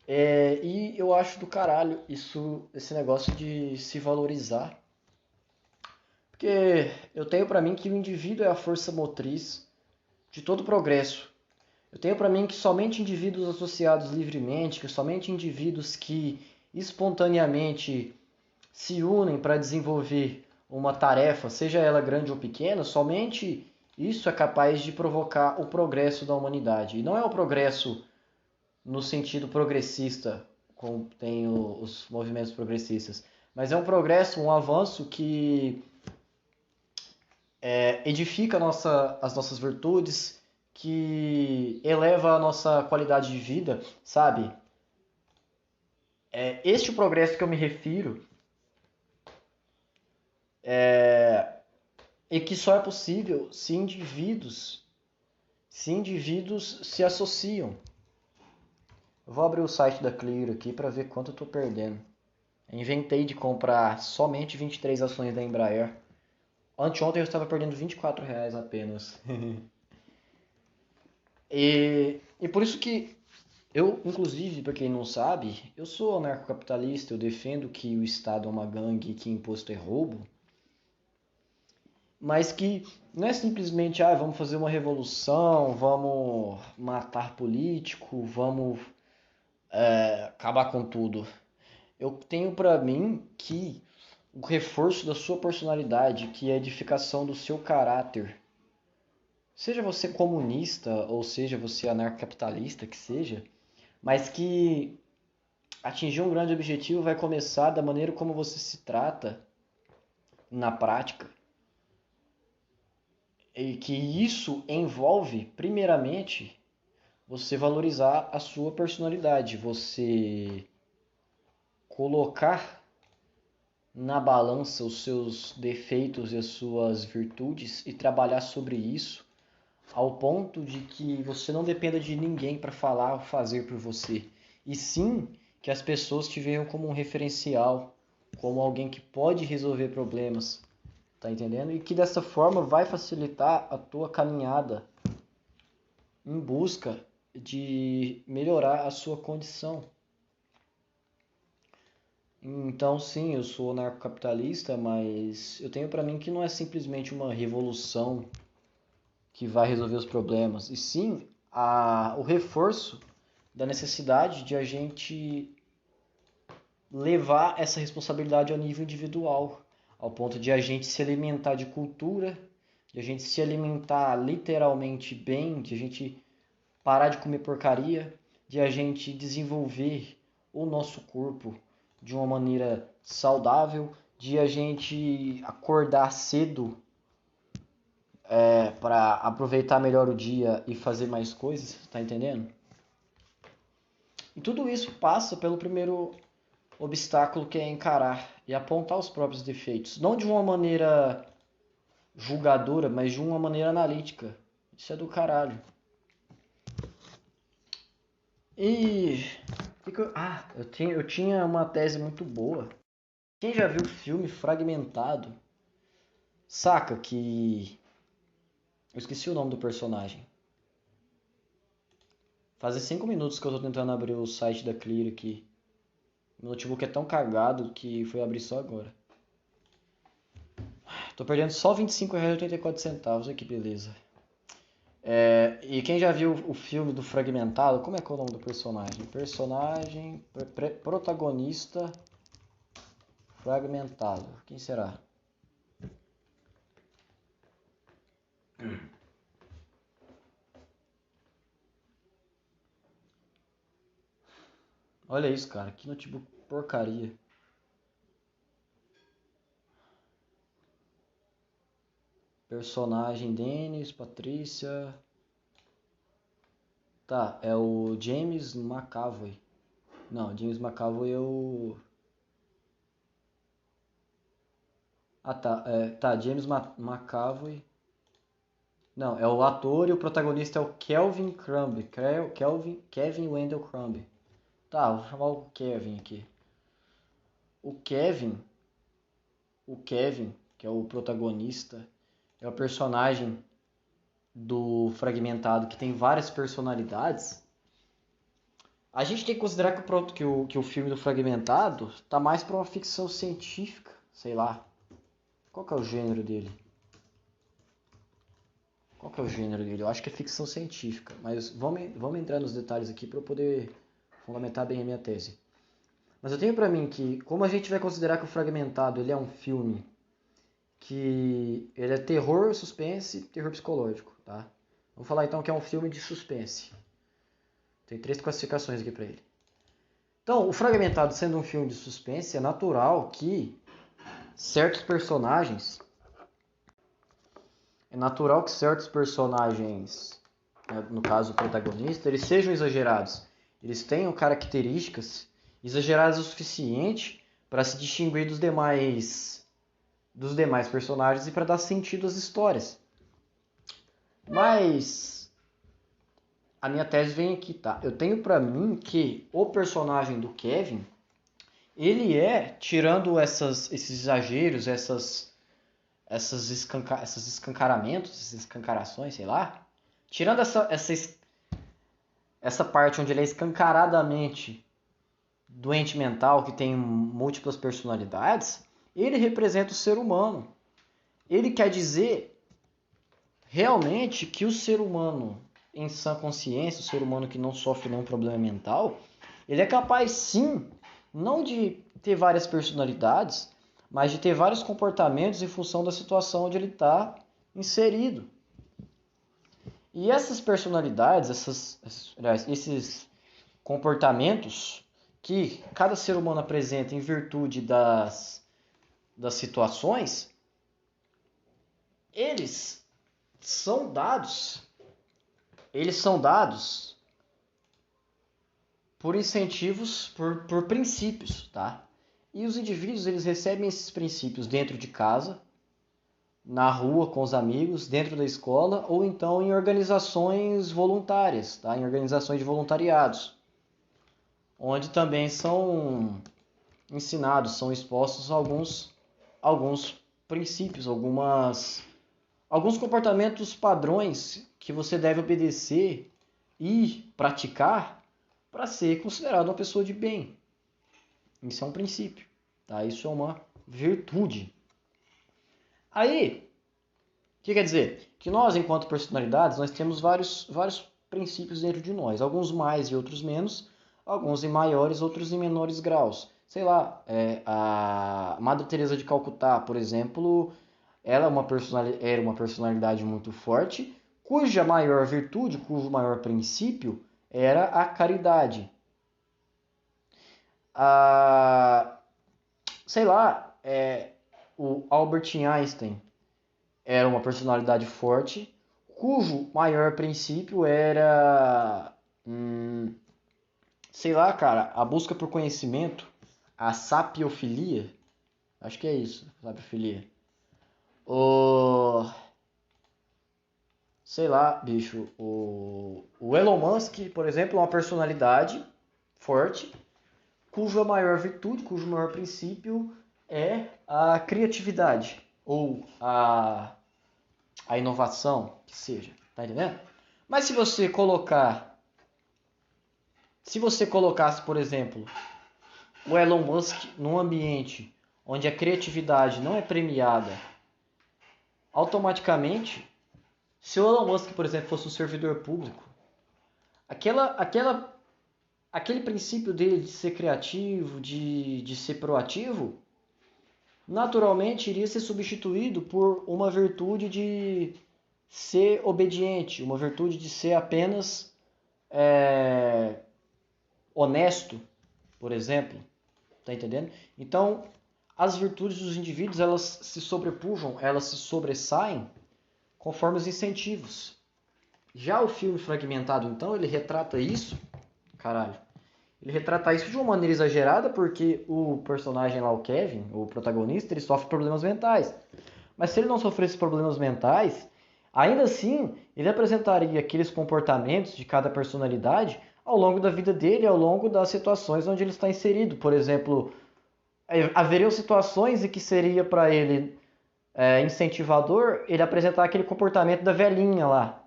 E eu acho do caralho esse negócio de se valorizar. Porque eu tenho pra mim que o indivíduo é a força motriz de todo progresso. Eu tenho pra mim que somente indivíduos associados livremente, que somente indivíduos que espontaneamente se unem para desenvolver uma tarefa, seja ela grande ou pequena, somente isso é capaz de provocar o progresso da humanidade. E não é o progresso no sentido progressista, como tem os movimentos progressistas, mas é um progresso, um avanço que edifica as nossas virtudes, que eleva a nossa qualidade de vida, sabe? Este progresso que eu me refiro e que só é possível se indivíduos se associam. Eu vou abrir o site da Clear aqui para ver quanto eu estou perdendo. Eu inventei de comprar somente 23 ações da Embraer. Anteontem eu estava perdendo R$ 24 apenas. e por isso que eu, inclusive, para quem não sabe, eu sou anarcocapitalista, eu defendo que o Estado é uma gangue e que imposto é roubo, mas que não é simplesmente, vamos fazer uma revolução, vamos matar político, vamos acabar com tudo. Eu tenho para mim que o reforço da sua personalidade, que é a edificação do seu caráter, seja você comunista ou seja você anarcocapitalista, que seja, mas que atingir um grande objetivo vai começar da maneira como você se trata na prática. E que isso envolve, primeiramente, você valorizar a sua personalidade, você colocar na balança os seus defeitos e as suas virtudes e trabalhar sobre isso ao ponto de que você não dependa de ninguém para falar ou fazer por você, e sim que as pessoas te vejam como um referencial, como alguém que pode resolver problemas, tá entendendo? E que dessa forma vai facilitar a tua caminhada em busca de melhorar a sua condição. Então, sim, eu sou anarcocapitalista, mas eu tenho para mim que não é simplesmente uma revolução que vai resolver os problemas, e sim o reforço da necessidade de a gente levar essa responsabilidade ao nível individual, ao ponto de a gente se alimentar de cultura, de a gente se alimentar literalmente bem, de a gente parar de comer porcaria, de a gente desenvolver o nosso corpo de uma maneira saudável, de a gente acordar cedo para aproveitar melhor o dia e fazer mais coisas, tá entendendo? E tudo isso passa pelo primeiro obstáculo, que é encarar e apontar os próprios defeitos, não de uma maneira julgadora, mas de uma maneira analítica. Isso é do caralho. E eu tinha uma tese muito boa. Quem já viu o filme Fragmentado, saca que eu esqueci o nome do personagem. Faz 5 minutos que eu tô tentando abrir o site da Clear aqui. Meu notebook é tão cagado que foi abrir só agora. Tô perdendo só R$ 25,84. Olha que beleza. E quem já viu o filme do Fragmentado, como é que é o nome do personagem? Protagonista Fragmentado. Quem será? Olha isso, cara. Que notebook porcaria. Personagem Dennis, Patrícia. Tá, é o James McAvoy. Não, James McAvoy é o. Ah, tá. Tá, James McAvoy. Não, é o ator e o protagonista é o Kelvin Crumb. Kevin Wendell Crumb. Tá, vou chamar o Kevin aqui. O Kevin, o Kevin, que é o protagonista, é o personagem do Fragmentado que tem várias personalidades. A gente tem que considerar que o filme do Fragmentado tá mais pra uma ficção científica, sei lá. Qual que é o gênero dele? Qual que é o gênero dele? Eu acho que é ficção científica, mas vamos entrar nos detalhes aqui para eu poder fundamentar bem a minha tese. Mas eu tenho pra mim que, como a gente vai considerar que o Fragmentado ele é um filme que ele é terror, suspense e terror psicológico, tá? Vamos falar então que é um filme de suspense. Tem 3 classificações aqui pra ele. Então, o Fragmentado sendo um filme de suspense, é natural que certos personagens... né, no caso o protagonista, eles sejam exagerados. Eles tenham características exageradas o suficiente para se distinguir dos demais personagens e para dar sentido às histórias. Mas a minha tese vem aqui, tá? Eu tenho pra mim que o personagem do Kevin, ele é, tirando esses exageros, esses escancaramentos, essas escancarações, sei lá, tirando essa parte onde ele é escancaradamente doente mental, que tem múltiplas personalidades, ele representa o ser humano. Ele quer dizer realmente que o ser humano em sã consciência, o ser humano que não sofre nenhum problema mental, ele é capaz sim, não de ter várias personalidades, mas de ter vários comportamentos em função da situação onde ele está inserido. E essas personalidades, esses comportamentos que cada ser humano apresenta em virtude das situações, eles são dados por incentivos, por princípios, tá? E os indivíduos, eles recebem esses princípios dentro de casa, na rua com os amigos, dentro da escola ou então em organizações voluntárias, tá? Em organizações de voluntariados, onde também são ensinados, são expostos alguns princípios, alguns comportamentos padrões que você deve obedecer e praticar para ser considerado uma pessoa de bem. Isso é um princípio, tá? Isso é uma virtude. Aí, o que quer dizer? Que nós, enquanto personalidades, nós temos vários princípios dentro de nós. Alguns mais e outros menos. Alguns em maiores, outros em menores graus. Sei lá, a Madre Teresa de Calcutá, por exemplo, ela era uma personalidade muito forte, cuja maior virtude, cujo maior princípio era a caridade. Sei lá, o Albert Einstein era uma personalidade forte, cujo maior princípio era, sei lá, cara, a busca por conhecimento, a sapiofilia, acho que é isso, sapiofilia. Sei lá, bicho, o Elon Musk, por exemplo, é uma personalidade forte, cuja maior virtude, cujo maior princípio é a criatividade ou a inovação, que seja, tá entendendo? Mas se você colocasse, por exemplo, o Elon Musk num ambiente onde a criatividade não é premiada, automaticamente, se o Elon Musk, por exemplo, fosse um servidor público, aquele princípio dele de ser criativo, de ser proativo, naturalmente iria ser substituído por uma virtude de ser obediente, uma virtude de ser apenas honesto, por exemplo. Tá entendendo? Então, as virtudes dos indivíduos, elas se sobrepujam, elas se sobressaem conforme os incentivos. Já o filme Fragmentado, então, ele retrata isso, ele retrata isso de uma maneira exagerada, porque o personagem lá, o Kevin, o protagonista, ele sofre problemas mentais. Mas se ele não sofresse problemas mentais, ainda assim, ele apresentaria aqueles comportamentos de cada personalidade ao longo da vida dele, ao longo das situações onde ele está inserido. Por exemplo, haveriam situações em que seria para ele incentivador ele apresentar aquele comportamento da velhinha lá.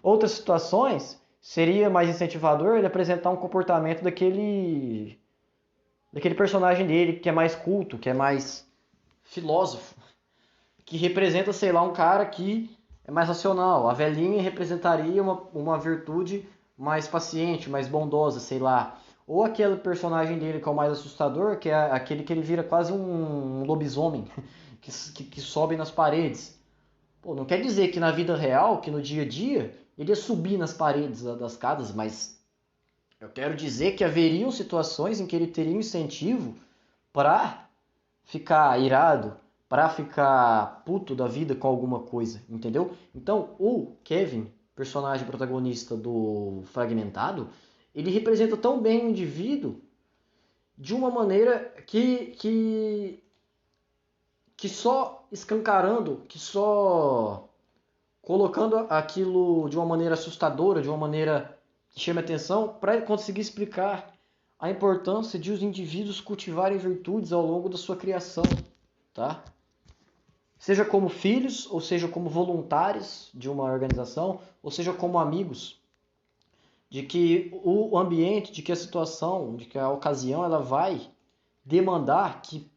Outras situações seria mais incentivador ele apresentar um comportamento daquele personagem dele que é mais culto, que é mais filósofo, que representa, sei lá, um cara que é mais racional. A velhinha representaria uma virtude mais paciente, mais bondosa, sei lá. Ou aquele personagem dele que é o mais assustador, que é aquele que ele vira quase um lobisomem, que sobem nas paredes. Pô, não quer dizer que na vida real, que no dia a dia, ele ia subir nas paredes das casas, mas eu quero dizer que haveriam situações em que ele teria um incentivo para ficar irado, para ficar puto da vida com alguma coisa, entendeu? Então, o Kevin, personagem protagonista do Fragmentado, ele representa tão bem o indivíduo de uma maneira que só escancarando, que só colocando aquilo de uma maneira assustadora, de uma maneira que chame atenção, para conseguir explicar a importância de os indivíduos cultivarem virtudes ao longo da sua criação, tá? Seja como filhos, ou seja como voluntários de uma organização, ou seja como amigos, de que o ambiente, de que a situação, de que a ocasião, ela vai demandar que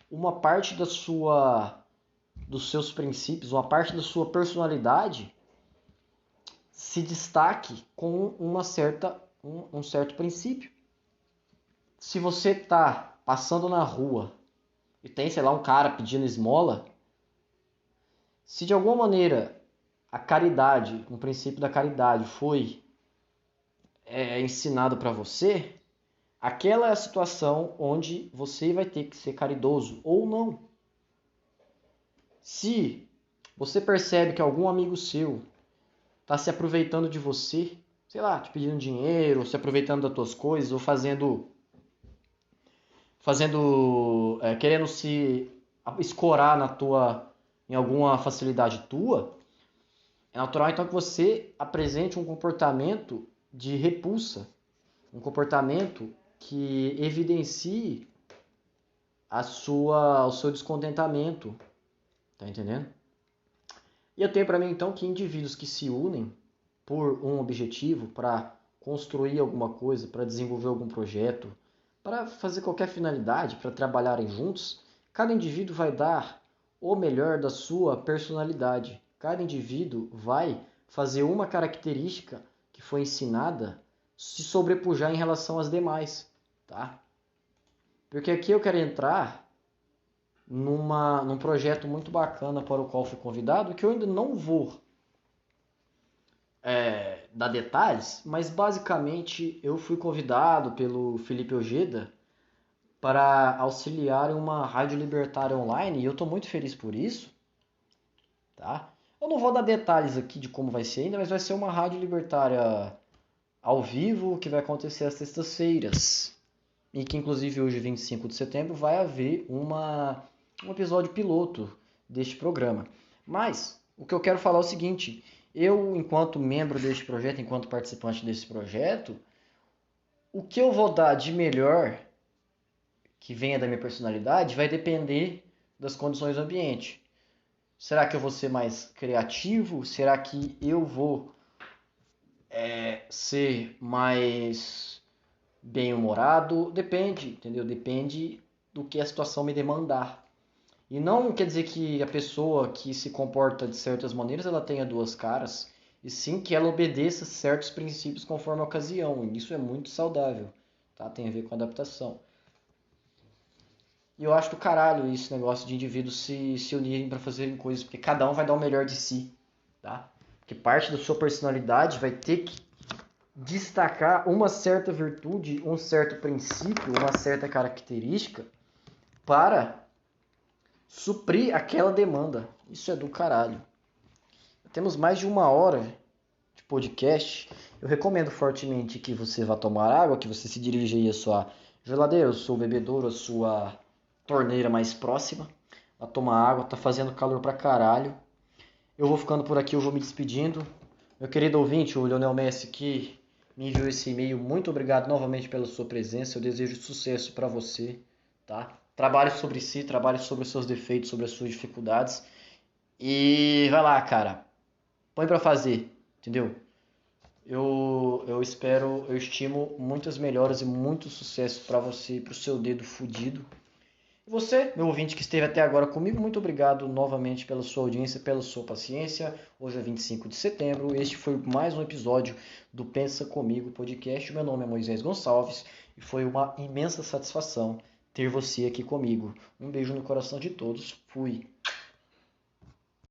uma parte dos seus princípios, uma parte da sua personalidade se destaque com um certo princípio. Se você está passando na rua e tem, sei lá, um cara pedindo esmola, se de alguma maneira a caridade, um princípio da caridade foi ensinado para você, aquela é a situação onde você vai ter que ser caridoso ou não. Se você percebe que algum amigo seu está se aproveitando de você, sei lá, te pedindo dinheiro, ou se aproveitando das tuas coisas, ou querendo se escorar em alguma facilidade tua, é natural então que você apresente um comportamento de repulsa, um comportamento que evidencie o seu descontentamento, tá entendendo? E eu tenho para mim então que indivíduos que se unem por um objetivo, para construir alguma coisa, para desenvolver algum projeto, para fazer qualquer finalidade, para trabalharem juntos, cada indivíduo vai dar o melhor da sua personalidade. Cada indivíduo vai fazer uma característica que foi ensinada se sobrepujar em relação às demais, tá? Porque aqui eu quero entrar num projeto muito bacana para o qual fui convidado, que eu ainda não vou dar detalhes, mas basicamente eu fui convidado pelo Felipe Ojeda para auxiliar em uma rádio libertária online e eu estou muito feliz por isso, tá? Eu não vou dar detalhes aqui de como vai ser ainda, mas vai ser uma rádio libertária ao vivo que vai acontecer às sextas-feiras e que inclusive hoje, 25 de setembro, vai haver um episódio piloto deste programa. Mas o que eu quero falar é o seguinte: eu, enquanto membro deste projeto, enquanto participante desse projeto, o que eu vou dar de melhor que venha da minha personalidade vai depender das condições do ambiente. Será que eu vou ser mais criativo? Será que eu vou ser mais bem-humorado? Depende, entendeu? Depende do que a situação me demandar. E não quer dizer que a pessoa que se comporta de certas maneiras ela tenha duas caras, e sim que ela obedeça certos princípios conforme a ocasião. E isso é muito saudável, tá? Tem a ver com adaptação. E eu acho do caralho esse negócio de indivíduos se unirem para fazerem coisas, porque cada um vai dar o melhor de si, tá? Porque parte da sua personalidade vai ter que destacar uma certa virtude, um certo princípio, uma certa característica para suprir aquela demanda. Isso é do caralho. Temos mais de 1 hora de podcast. Eu recomendo fortemente que você vá tomar água, que você se dirija aí à sua geladeira, ao seu bebedouro, à sua torneira mais próxima. Vá tomar água, tá fazendo calor pra caralho. Eu vou ficando por aqui, eu vou me despedindo. Meu querido ouvinte, o Lionel Messi que me enviou esse e-mail, muito obrigado novamente pela sua presença. Eu desejo sucesso para você, tá? Trabalhe sobre si, trabalhe sobre os seus defeitos, sobre as suas dificuldades. E vai lá, cara. Põe pra fazer, entendeu? Eu espero, eu estimo muitas melhoras e muito sucesso para você e pro seu dedo fudido. E você, meu ouvinte que esteve até agora comigo, muito obrigado novamente pela sua audiência, pela sua paciência. Hoje é 25 de setembro, este foi mais um episódio do Pensa Comigo podcast. Meu nome é Moisés Gonçalves e foi uma imensa satisfação ter você aqui comigo. Um beijo no coração de todos. Fui.